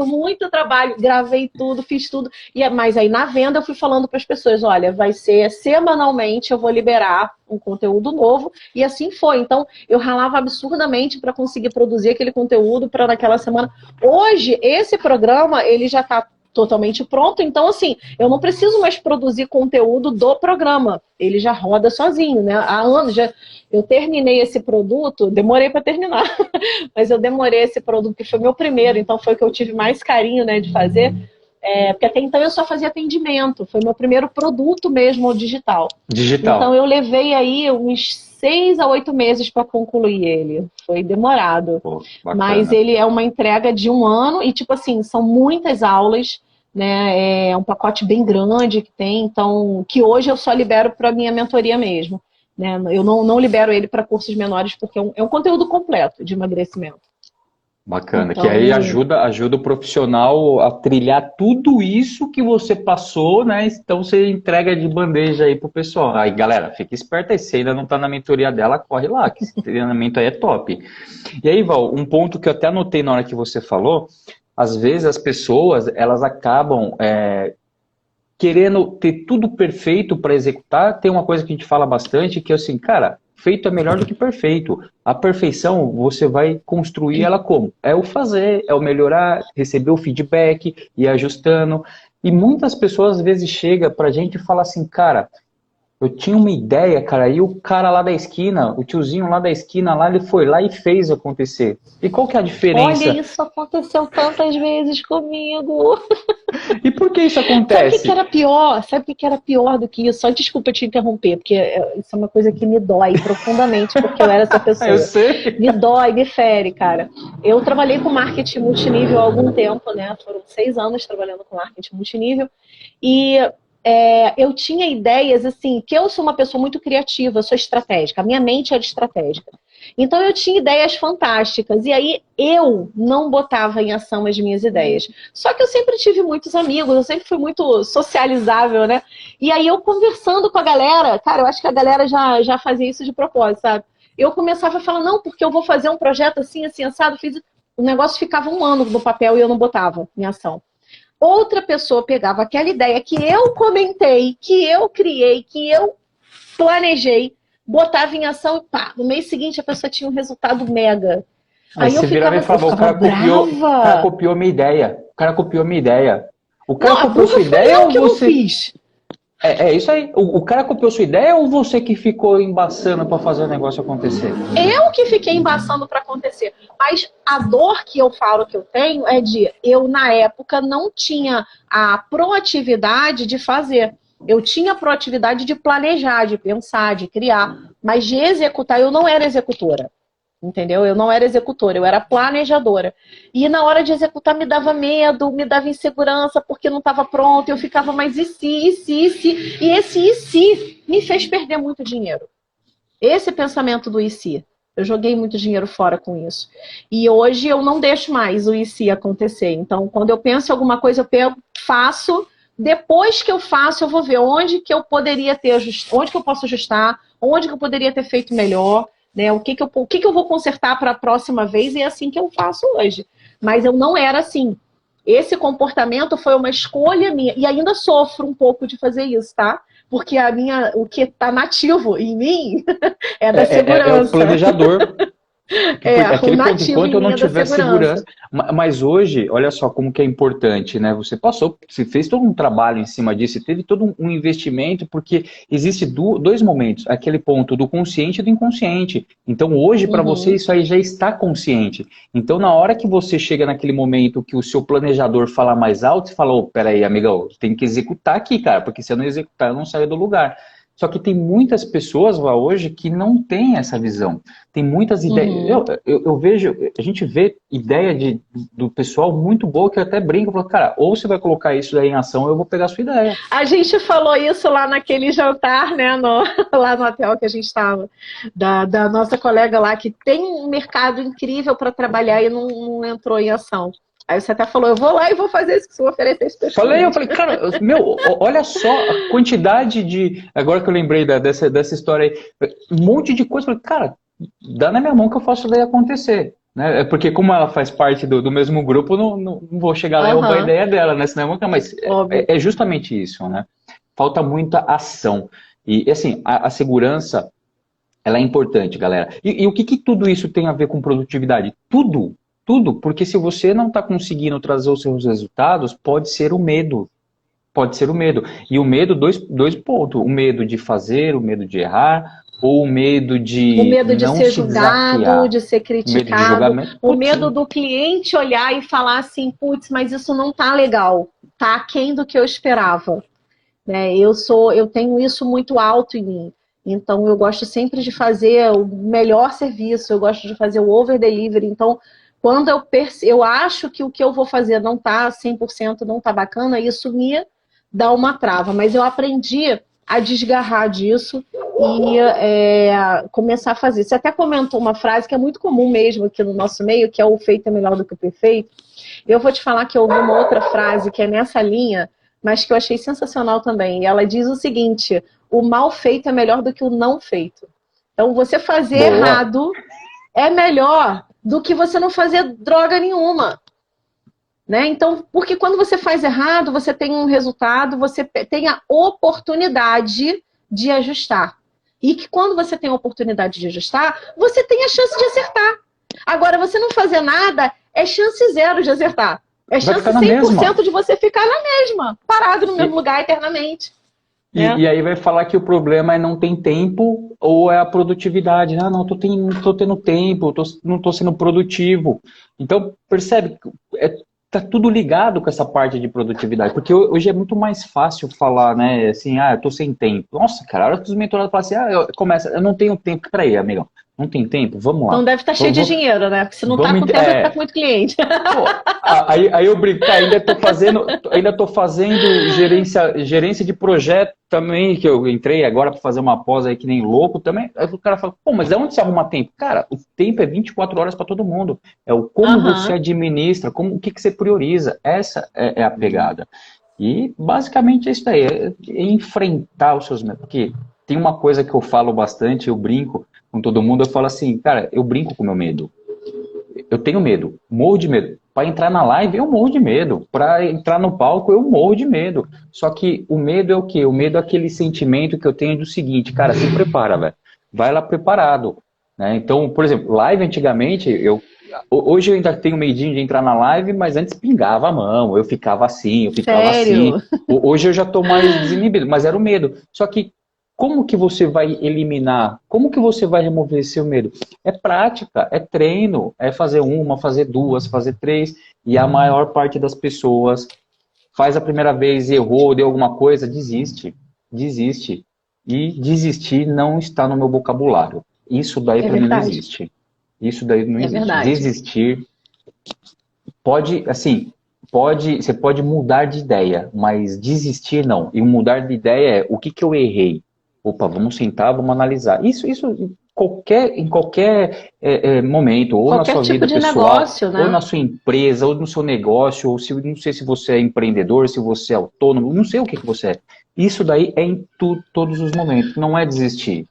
muito trabalho. Gravei tudo, fiz tudo. Mas aí na venda eu fui falando para as pessoas, olha, vai ser semanalmente, eu vou liberar um conteúdo novo. E assim foi. Então eu ralava absurdamente para conseguir produzir aquele conteúdo para naquela semana. Hoje, esse programa, ele já está totalmente pronto, então assim, eu não preciso mais produzir conteúdo do programa, ele já roda sozinho, né? Há anos eu terminei esse produto, demorei para terminar, mas eu demorei esse produto, que foi meu primeiro, então foi o que eu tive mais carinho, né, de fazer, porque até então eu só fazia atendimento, foi meu primeiro produto mesmo, digital. Então eu levei aí uns 6 a 8 meses para concluir ele. Foi demorado. Pô, mas ele é uma entrega de 1 ano e, tipo assim, são muitas aulas, né? É um pacote bem grande que tem, então, que hoje eu só libero para minha mentoria mesmo. Né? Eu não libero ele para cursos menores porque é um conteúdo completo de emagrecimento.
Bacana, então, que aí ajuda o profissional a trilhar tudo isso que você passou, né? Então você entrega de bandeja aí pro pessoal. Aí, galera, fica esperta aí, se ainda não tá na mentoria dela, corre lá, que esse treinamento aí é top. E aí, Val, um ponto que eu até anotei na hora que você falou, às vezes as pessoas, elas acabam querendo ter tudo perfeito para executar. Tem uma coisa que a gente fala bastante, que é assim, cara, feito é melhor do que perfeito. A perfeição, você vai construir ela como? É o fazer, é o melhorar, receber o feedback, ir ajustando. E muitas pessoas, às vezes, chegam pra gente e falam assim, cara, eu tinha uma ideia, cara, e o cara lá da esquina, o tiozinho lá da esquina, lá ele foi lá e fez acontecer. E qual que é a diferença?
Olha, isso aconteceu tantas vezes comigo.
E por que isso acontece?
Sabe o que era pior? Sabe o que era pior do que isso? Só desculpa te interromper, porque isso é uma coisa que me dói profundamente, porque eu era essa pessoa.
Eu sei.
Me dói, me fere, cara. Eu trabalhei com marketing multinível há algum tempo, né? Foram 6 anos trabalhando com marketing multinível. E eu tinha ideias, assim, que eu sou uma pessoa muito criativa, eu sou estratégica, a minha mente era estratégica. Então eu tinha ideias fantásticas, e aí eu não botava em ação as minhas ideias. Só que eu sempre tive muitos amigos, eu sempre fui muito socializável, né? E aí eu conversando com a galera, cara, eu acho que a galera já fazia isso de propósito, sabe? Eu começava a falar, não, porque eu vou fazer um projeto assim, assim, assado, o negócio ficava 1 ano no papel e eu não botava em ação. Outra pessoa pegava aquela ideia que eu comentei, que eu criei, que eu planejei, botava em ação e pá, no mês seguinte a pessoa tinha um resultado mega.
Aí eu ficava
brava.
O cara copiou minha ideia. O cara copiou minha ideia. O cara copiou sua ideia ou você... Eu fiz. É isso aí. O cara copiou sua ideia ou você que ficou embaçando para fazer o negócio acontecer?
Eu que fiquei embaçando para acontecer. Mas a dor que eu falo que eu tenho é de eu, na época, não tinha a proatividade de fazer. Eu tinha a proatividade de planejar, de pensar, de criar. Mas de executar, eu não era executora. Entendeu? Eu não era executora, eu era planejadora. E na hora de executar me dava medo, me dava insegurança porque não estava pronto. Eu ficava, mas e se? E esse e se me fez perder muito dinheiro. Esse pensamento do e se. Eu joguei muito dinheiro fora com isso. E hoje eu não deixo mais o e se acontecer. Então, quando eu penso em alguma coisa, eu pego, faço. Depois que eu faço, eu vou ver onde que eu poderia ter, onde que eu posso ajustar, onde que eu poderia ter feito melhor. Né, o que eu vou consertar para a próxima vez, e é assim que eu faço hoje. Mas eu não era assim. Esse comportamento foi uma escolha minha. E ainda sofro um pouco de fazer isso, tá? porque o que está nativo em mim é da segurança.
É o planejador. Aquele ponto, enquanto eu não tiver segurança. Mas hoje, olha só como que é importante, né? Você fez todo um trabalho em cima disso, teve todo um investimento, porque existe dois momentos, aquele ponto do consciente e do inconsciente. Então hoje, para você, isso aí já está consciente. Então na hora que você chega naquele momento que o seu planejador fala mais alto, você fala, ô, peraí, amigão, tem que executar aqui, cara, porque se eu não executar, eu não saio do lugar. Só que tem muitas pessoas lá hoje que não têm essa visão. Tem muitas ideias. Eu vejo, a gente vê ideia do pessoal muito boa que eu até brinco, falo, cara, ou você vai colocar isso daí em ação, ou eu vou pegar a sua ideia.
A gente falou isso lá naquele jantar, né, lá no hotel que a gente estava, da nossa colega lá, que tem um mercado incrível para trabalhar e não entrou em ação. Aí você até falou, eu vou lá e vou fazer isso que você vai oferecer isso.
Eu falei, cara, meu, olha só a quantidade de... Agora que eu lembrei dessa história aí, um monte de coisa. Eu falei, cara, dá na minha mão que eu faço daí acontecer. Né? Porque como ela faz parte do mesmo grupo, não vou chegar lá e roubar a ideia dela, né? Senão, mas é justamente isso, né? Falta muita ação. E assim, a segurança, ela é importante, galera. E o que tudo isso tem a ver com produtividade? Tudo, porque se você não está conseguindo trazer os seus resultados, pode ser o medo. Pode ser o medo. E o medo, dois pontos. O medo de fazer, o medo de errar, ou o medo de
o medo de
não
ser
se
julgado,
desafiar.
de ser criticado. O medo do cliente olhar e falar assim, putz, mas isso não tá legal. Tá aquém do que eu esperava. Né? Eu tenho isso muito alto em mim. Então, eu gosto sempre de fazer o melhor serviço, eu gosto de fazer o over-delivery. Então, quando eu acho que o que eu vou fazer não está 100%, não está bacana, isso me dá uma trava. Mas eu aprendi a desgarrar disso e começar a fazer. Você até comentou uma frase que é muito comum mesmo aqui no nosso meio, que é o feito é melhor do que o perfeito. Eu vou te falar que eu ouvi uma outra frase que é nessa linha, mas que eu achei sensacional também. E ela diz o seguinte, o mal feito é melhor do que o não feito. Então, você fazer errado é melhor do que você não fazer droga nenhuma. Né? Então, porque quando você faz errado, você tem um resultado, você tem a oportunidade de ajustar. E que quando você tem a oportunidade de ajustar, você tem a chance de acertar. Agora, você não fazer nada, é chance zero de acertar. É chance 100% de você ficar na mesma, parado no mesmo lugar eternamente.
E aí vai falar que o problema é não tem tempo ou é a produtividade. Ah, não tô tendo tempo, não tô sendo produtivo. Então, percebe, tá tudo ligado com essa parte de produtividade. Porque hoje é muito mais fácil falar, né, assim, eu tô sem tempo. Nossa, cara, a hora que os mentorados falam assim, eu não tenho tempo. Peraí, amigão. Não tem tempo? Vamos lá.
Não deve estar cheio de dinheiro, né? Porque se não tá com tempo, deve estar com muito cliente.
Pô, aí eu brinco, ainda tô fazendo gerência de projeto também, que eu entrei agora para fazer uma pós aí que nem louco também. Aí o cara fala, pô, mas de onde você arruma tempo? Cara, o tempo é 24 horas para todo mundo. É o como você administra, o que você prioriza. Essa é a pegada. E basicamente é isso aí, é enfrentar os seus medos. Porque tem uma coisa que eu falo bastante, eu brinco com todo mundo, eu falo assim, cara, eu brinco com o meu medo. Eu tenho medo, morro de medo. Para entrar na live, eu morro de medo. Para entrar no palco, eu morro de medo. Só que o medo é o quê? O medo é aquele sentimento que eu tenho do seguinte, cara, se prepara, velho. Vai lá preparado. Né? Então, por exemplo, live antigamente, hoje eu ainda tenho medinho de entrar na live, mas antes pingava a mão, eu ficava assim, eu ficava
Sério?
assim. Hoje eu já estou mais desinibido, mas era o medo. Só que como que você vai eliminar? Como que você vai remover seu medo? É prática, é treino, é fazer uma, fazer duas, fazer três. E a maior parte das pessoas faz a primeira vez, errou, deu alguma coisa, desiste. E desistir não está no meu vocabulário. Isso daí para mim não existe. Isso daí não existe.
Verdade.
Desistir você pode mudar de ideia, mas desistir não. E mudar de ideia é o que eu errei. Opa, vamos sentar, vamos analisar. Isso em qualquer momento, ou
qualquer
na sua
tipo
vida
de
pessoal,
negócio, né?
ou na sua empresa, ou no seu negócio, ou não sei se você é empreendedor, se você é autônomo, não sei o que você é. Isso daí é em todos os momentos, não é desistir.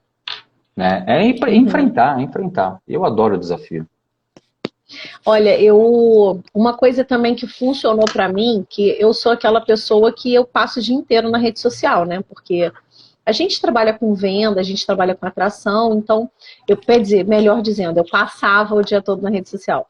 Né? É enfrentar. Eu adoro o desafio.
Olha, uma coisa também que funcionou pra mim, que eu sou aquela pessoa que eu passo o dia inteiro na rede social, né? Porque A gente trabalha com venda, a gente trabalha com atração, então, quer dizer, melhor dizendo, eu passava o dia todo na rede social.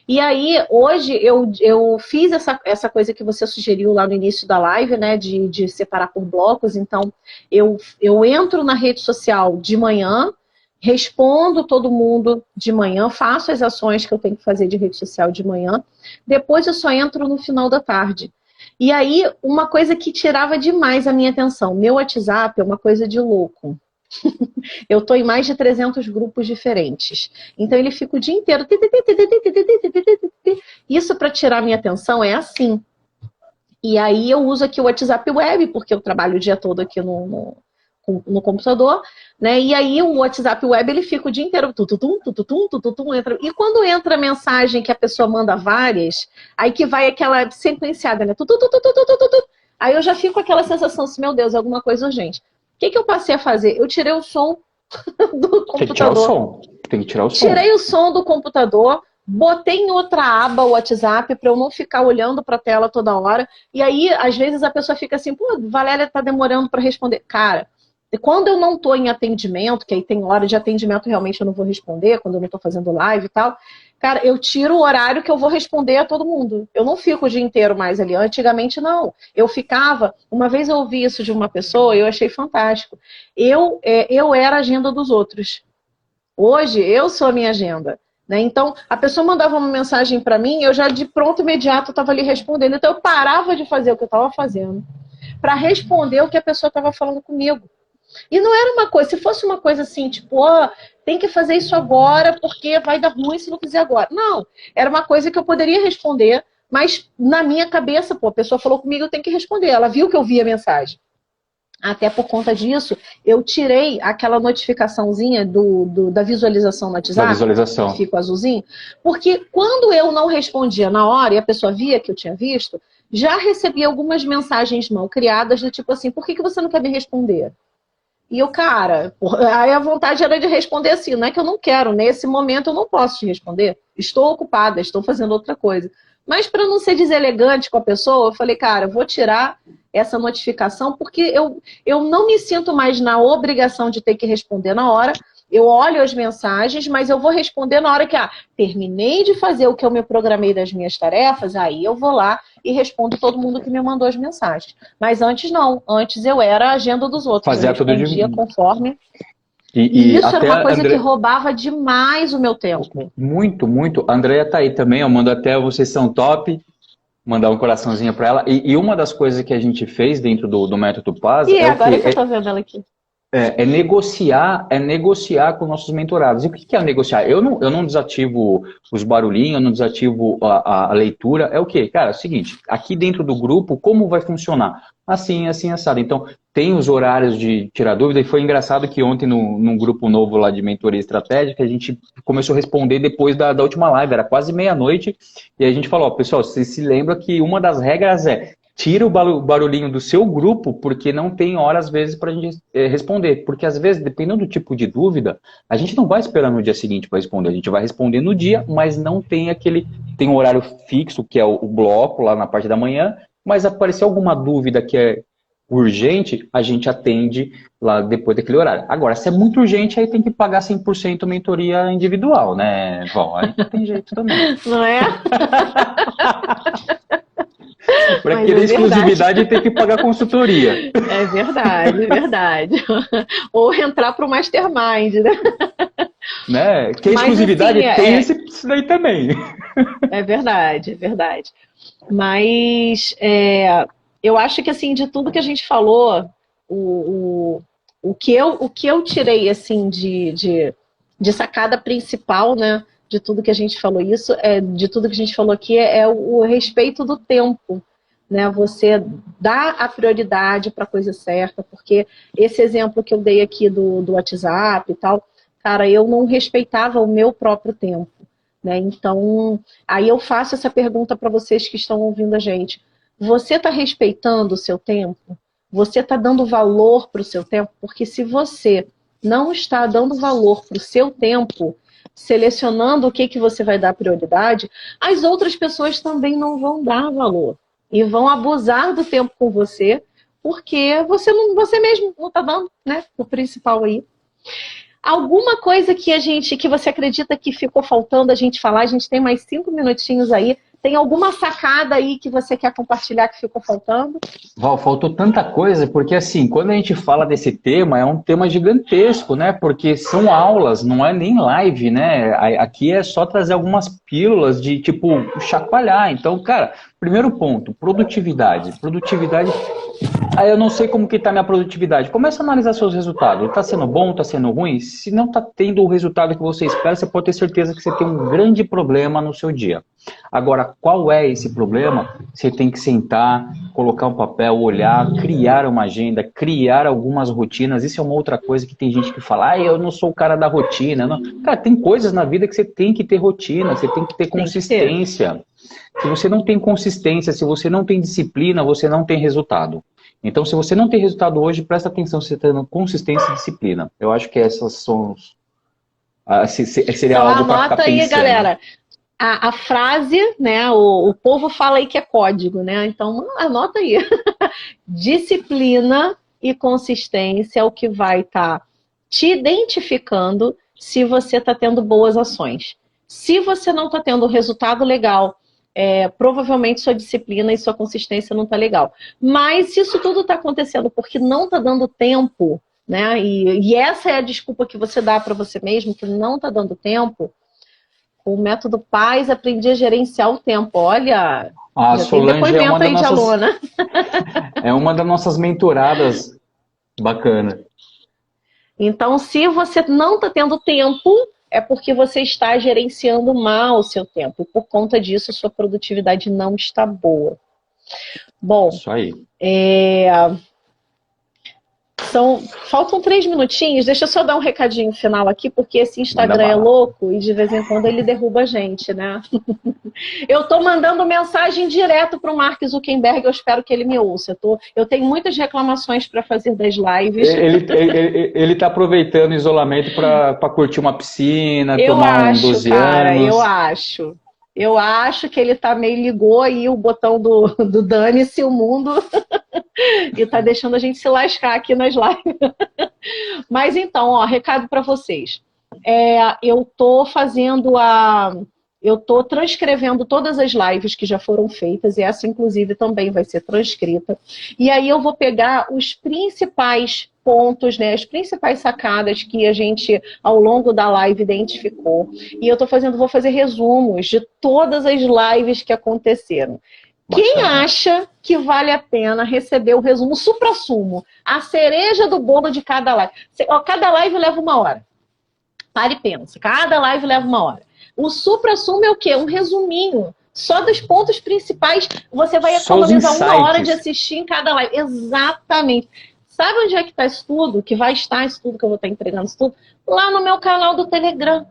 E aí, hoje, eu fiz essa coisa que você sugeriu lá no início da live, né, de separar por blocos. Então, eu entro na rede social de manhã, respondo todo mundo de manhã, faço as ações que eu tenho que fazer de rede social de manhã, depois eu só entro no final da tarde. E aí, uma coisa que tirava demais a minha atenção, meu WhatsApp é uma coisa de louco. Eu estou em mais de 300 grupos diferentes. Então, ele fica o dia inteiro. Isso para tirar minha atenção é assim. E aí, eu uso aqui o WhatsApp Web, porque eu trabalho o dia todo aqui no computador, né? E aí, o WhatsApp Web, ele fica o dia inteiro. Entra. E quando entra a mensagem que a pessoa manda várias, aí que vai aquela sequenciada, né? Aí eu já fico com aquela sensação assim, meu Deus, é alguma coisa urgente. O que eu passei a fazer? Eu tirei o som do computador.
Tem que tirar o som. Tem que tirar o som.
Tirei o som do computador, botei em outra aba o WhatsApp para eu não ficar olhando para a tela toda hora. E aí, às vezes, a pessoa fica assim, pô, Valéria tá demorando para responder. Cara, quando eu não tô em atendimento, que aí tem hora de atendimento, realmente eu não vou responder, quando eu não tô fazendo live e tal, cara, eu tiro o horário que eu vou responder a todo mundo. Eu não fico o dia inteiro mais ali. Antigamente, não. Eu ficava... Uma vez eu ouvi isso de uma pessoa e eu achei fantástico. Eu era a agenda dos outros. Hoje, eu sou a minha agenda. Né? Então, a pessoa mandava uma mensagem para mim, eu já de pronto, imediato, estava ali respondendo. Então, eu parava de fazer o que eu estava fazendo para responder o que a pessoa estava falando comigo. E não era uma coisa, se fosse uma coisa assim, tipo, ó, tem que fazer isso agora porque vai dar ruim se não fizer agora. Não, era uma coisa que eu poderia responder, mas na minha cabeça, pô, a pessoa falou comigo, eu tenho que responder. Ela viu que eu vi a mensagem. Até por conta disso, eu tirei aquela notificaçãozinha da visualização no WhatsApp,
da visualização,
que fica azulzinho, porque quando eu não respondia na hora e a pessoa via que eu tinha visto, já recebia algumas mensagens mal criadas do tipo assim, por que você não quer me responder? E eu, cara, aí a vontade era de responder assim, não é que eu não quero, nesse momento eu não posso te responder, estou ocupada, estou fazendo outra coisa. Mas para não ser deselegante com a pessoa, eu falei, cara, eu vou tirar essa notificação porque eu não me sinto mais na obrigação de ter que responder na hora. Eu olho as mensagens, mas eu vou responder na hora que terminei de fazer o que eu me programei das minhas tarefas, aí eu vou lá e respondo todo mundo que me mandou as mensagens. Mas antes não, antes eu era a agenda dos outros.
Fazia
eu respondia
tudo de...
conforme...
E
isso era uma coisa
André...
que roubava demais o meu tempo.
Muito, muito. A Andrea tá aí também, eu mando até vocês são top, mandar um coraçãozinho para ela. E uma das coisas que a gente fez dentro do Método Paz
é agora que eu tô vendo ela aqui.
É negociar com nossos mentorados. E o que é negociar? Eu não desativo os barulhinhos, eu não desativo a leitura. É o quê? Cara, é o seguinte, aqui dentro do grupo, como vai funcionar? Assim, assim, assado. Então, tem os horários de tirar dúvida, e foi engraçado que ontem, num grupo novo lá de mentoria estratégica, a gente começou a responder depois da última live, era quase meia-noite, e a gente falou, ó, pessoal, vocês se lembram que uma das regras é tira o barulhinho do seu grupo, porque não tem hora, às vezes, para a gente responder. Porque, às vezes, dependendo do tipo de dúvida, a gente não vai esperar no dia seguinte para responder. A gente vai responder no dia, mas não tem aquele... Tem um horário fixo, que é o bloco, lá na parte da manhã, mas aparecer alguma dúvida que é urgente, a gente atende lá depois daquele horário. Agora, se é muito urgente, aí tem que pagar 100% mentoria individual, né? Bom, aí não tem jeito também.
Não é?
Para querer exclusividade tem que pagar consultoria.
É verdade, é verdade. Ou entrar para o Mastermind, né?
Que a exclusividade assim, tem isso daí também.
É verdade, é verdade. Mas eu acho que assim, de tudo que a gente falou, o que eu tirei assim de sacada principal, né? De tudo que a gente falou de tudo que a gente falou aqui é o respeito do tempo, né? Você dá a prioridade para a coisa certa, porque esse exemplo que eu dei aqui do WhatsApp e tal, cara, eu não respeitava o meu próprio tempo, né? Então, aí eu faço essa pergunta para vocês que estão ouvindo a gente. Você está respeitando o seu tempo? Você está dando valor para o seu tempo? Porque se você não está dando valor para o seu tempo, selecionando o que você vai dar prioridade, as outras pessoas também não vão dar valor. E vão abusar do tempo com você, porque você mesmo não está dando, né? O principal aí. Alguma coisa que você acredita que ficou faltando a gente falar? A gente tem mais 5 minutinhos aí. Tem alguma sacada aí que você quer compartilhar que ficou faltando?
Val, faltou tanta coisa, porque assim, quando a gente fala desse tema, é um tema gigantesco, né? Porque são aulas, não é nem live, né? Aqui é só trazer algumas pílulas de, tipo, chacoalhar. Então, cara, primeiro ponto, produtividade. Produtividade, aí eu não sei como que tá a minha produtividade. Começa a analisar seus resultados. Tá sendo bom, tá sendo ruim? Se não tá tendo o resultado que você espera, você pode ter certeza que você tem um grande problema no seu dia. Agora, qual é esse problema? Você tem que sentar, colocar um papel, olhar, criar uma agenda, criar algumas rotinas. Isso é uma outra coisa que tem gente que fala, eu não sou o cara da rotina. Não. Cara, tem coisas na vida que você tem que ter rotina, você tem que ter consistência. Se você não tem consistência, se você não tem disciplina, você não tem resultado. Então, se você não tem resultado hoje, presta atenção se você está tendo consistência e disciplina. Eu acho que essas são... Seria
então,
algo para ficar pensando.
Anota aí, galera. A frase, né? O povo fala aí que é código, né? Então, anota aí. Disciplina e consistência é o que vai estar te identificando se você está tendo boas ações. Se você não está tendo resultado legal, provavelmente sua disciplina e sua consistência não está legal. Mas se isso tudo está acontecendo porque não está dando tempo, né? E essa é a desculpa que você dá para você mesmo, que não está dando tempo. Com o método PAS, aprendi a gerenciar o tempo. Olha,
a Solange é uma das nossas...
aluna.
É uma das nossas mentoradas. Bacana.
Então, se você não está tendo tempo, é porque você está gerenciando mal o seu tempo. E por conta disso, sua produtividade não está boa. Bom,
isso aí.
Faltam 3 minutinhos. Deixa eu só dar um recadinho final aqui, porque esse Instagram é louco e de vez em quando ele derruba a gente, né? Eu tô mandando mensagem direto pro Mark Zuckerberg, eu espero que ele me ouça. Eu tenho muitas reclamações para fazer das lives.
Ele tá aproveitando o isolamento para curtir uma piscina, tomar um 12 anos.
Eu acho que ele ligou aí o botão do dane-se o mundo e tá deixando a gente se lascar aqui nas lives. Mas então, recado para vocês. Eu tô transcrevendo todas as lives que já foram feitas, e essa, inclusive, também vai ser transcrita. E aí eu vou pegar os principais pontos, né, as principais sacadas que a gente, ao longo da live, identificou. E eu vou fazer resumos de todas as lives que aconteceram. Quem acha que vale a pena receber o resumo supra-sumo, a cereja do bolo de cada live? Cada live leva 1 hora. Para e pensa. Cada live leva 1 hora. O supra-sumo é o quê? Um resuminho. Só dos pontos principais. Você vai economizar 1 hora de assistir em cada live. Exatamente. Sabe onde é que está isso tudo? Que vai estar isso tudo, que eu vou estar entregando isso tudo? Lá no meu canal do Telegram.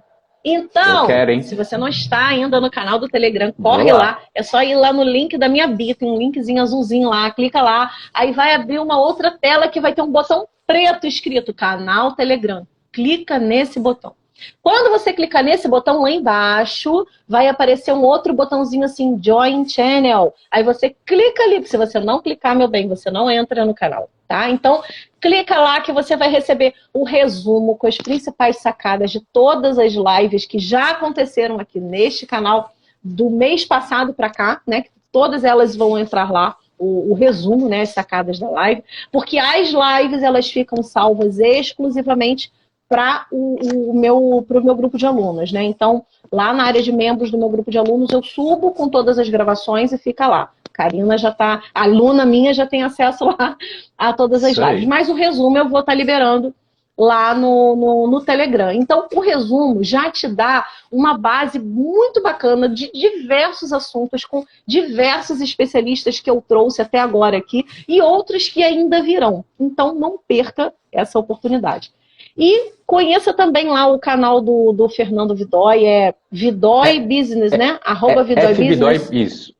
Então, se você não está ainda no canal do Telegram, corre lá. É só ir lá no link da minha bio, tem um linkzinho azulzinho lá, clica lá. Aí vai abrir uma outra tela que vai ter um botão preto escrito Canal Telegram. Clica nesse botão. Quando você clicar nesse botão lá embaixo, vai aparecer um outro botãozinho assim, Join Channel. Aí você clica ali, porque se você não clicar, meu bem, você não entra no canal, tá? Então, clica lá que você vai receber o resumo com as principais sacadas de todas as lives que já aconteceram aqui neste canal do mês passado para cá, né? Todas elas vão entrar lá. O resumo, né, as sacadas da live, porque as lives elas ficam salvas exclusivamente para o meu grupo de alunos, né? Então, lá na área de membros do meu grupo de alunos, eu subo com todas as gravações e fica lá. Karina já tá, a aluna minha já tem acesso lá a todas as lives. Mas o resumo eu vou estar liberando lá no Telegram. Então, o resumo já te dá uma base muito bacana de diversos assuntos, com diversos especialistas que eu trouxe até agora aqui e outros que ainda virão. Então, não perca essa oportunidade. E conheça também lá o canal do Fernando Vidói, Vidói Business, né? @Vidói Business.
Isso,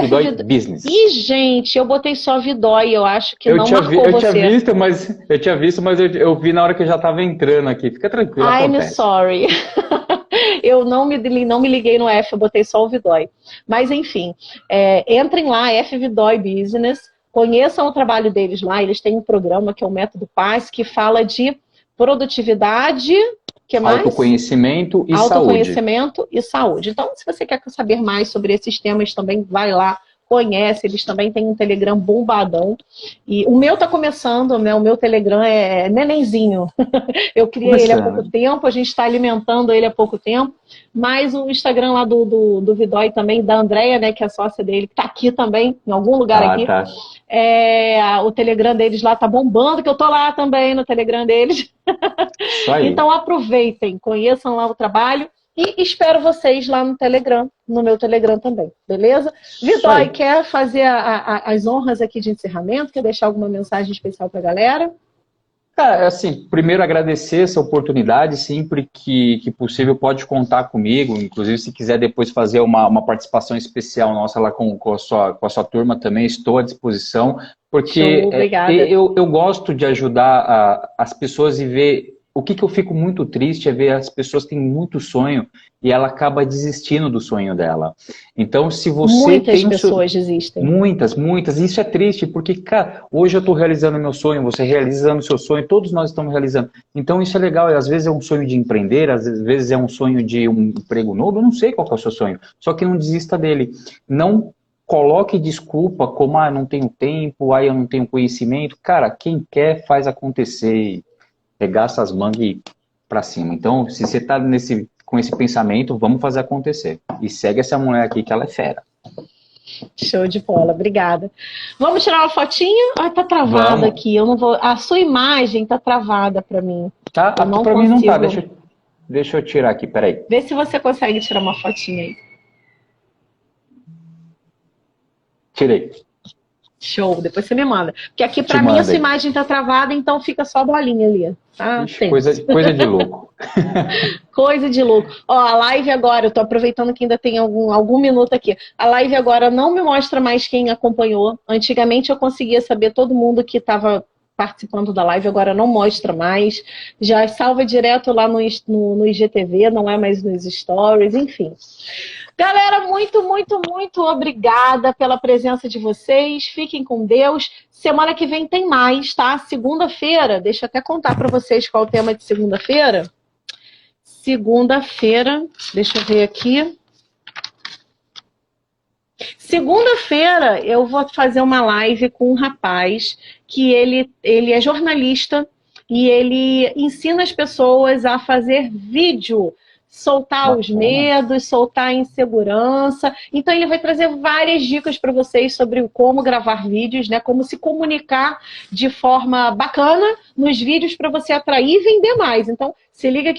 @Vidói Business.
E, gente, eu botei só Vidói, eu acho que não marcou você.
Eu tinha visto, mas eu vi na hora que eu já estava entrando aqui. Fica tranquilo,
I'm sorry. Eu não me liguei no F, eu botei só o Vidói. Mas, enfim, entrem lá, Vidói Business. conheçam o trabalho deles lá. Eles têm um programa que é o Método Paz, que fala de produtividade, que mais?
Autoconhecimento e saúde.
Autoconhecimento e saúde. Então, se você quer saber mais sobre esses temas, também vai lá, conhece. Eles também têm um Telegram bombadão. E o meu tá começando, né? O meu Telegram é nenenzinho. Eu criei ele há pouco tempo, a gente está alimentando ele há pouco tempo. Mas o Instagram lá do Vidói também, da Andréia, né? Que é a sócia dele, que tá aqui também, em algum lugar aqui.
Tá.
O Telegram deles lá tá bombando, que eu tô lá também no Telegram deles.
Isso aí.
Então aproveitem, conheçam lá o trabalho e espero vocês lá no Telegram, no meu Telegram também, beleza? Vidói, quer fazer as honras aqui de encerramento? Quer deixar alguma mensagem especial pra galera?
Cara, assim, primeiro agradecer essa oportunidade, sempre que possível pode contar comigo, inclusive se quiser depois fazer uma participação especial nossa lá com a sua turma também, estou à disposição, porque eu gosto de ajudar as pessoas e ver, o que eu fico muito triste é ver as pessoas têm muito sonho e ela acaba desistindo do sonho dela. Então, se você
Muitas pessoas desistem.
Muitas. E isso é triste, porque, cara, hoje eu estou realizando meu sonho, você realizando seu sonho, todos nós estamos realizando. Então, isso é legal. E às vezes é um sonho de empreender, às vezes é um sonho de um emprego novo, eu não sei qual que é o seu sonho. Só que não desista dele. Não coloque desculpa como, não tenho tempo, eu não tenho conhecimento. Cara, quem quer faz acontecer. Regaça as mangas e ir pra cima. Então, se você tá com esse pensamento, vamos fazer acontecer. E segue essa mulher aqui, que ela é fera.
Show de bola, obrigada. Vamos tirar uma fotinha? Tá travada aqui. Eu não vou. A sua imagem tá travada pra mim.
Tá? Pra mim não tá. Deixa eu tirar aqui, peraí.
Vê se você consegue tirar uma fotinha aí.
Tirei.
Show, depois você me manda. Porque aqui pra mim a sua imagem tá travada, então fica só a bolinha ali. Tá?
Ixi, coisa de louco.
Coisa de louco. Ó, a live agora, eu tô aproveitando que ainda tem algum minuto aqui. A live agora não me mostra mais quem acompanhou. Antigamente eu conseguia saber todo mundo que estava participando da live, agora não mostra mais. Já salva direto lá no IGTV, não é mais nos stories, enfim. Galera, muito obrigada pela presença de vocês. Fiquem com Deus. Semana que vem tem mais, tá? Segunda-feira, deixa eu até contar para vocês qual é o tema de segunda-feira. Segunda-feira, deixa eu ver aqui. Segunda-feira eu vou fazer uma live com um rapaz que ele é jornalista e ele ensina as pessoas a fazer vídeo, soltar os medos, soltar a insegurança. Então ele vai trazer várias dicas para vocês sobre como gravar vídeos, né? Como se comunicar de forma bacana nos vídeos para você atrair e vender mais. Então se liga aqui.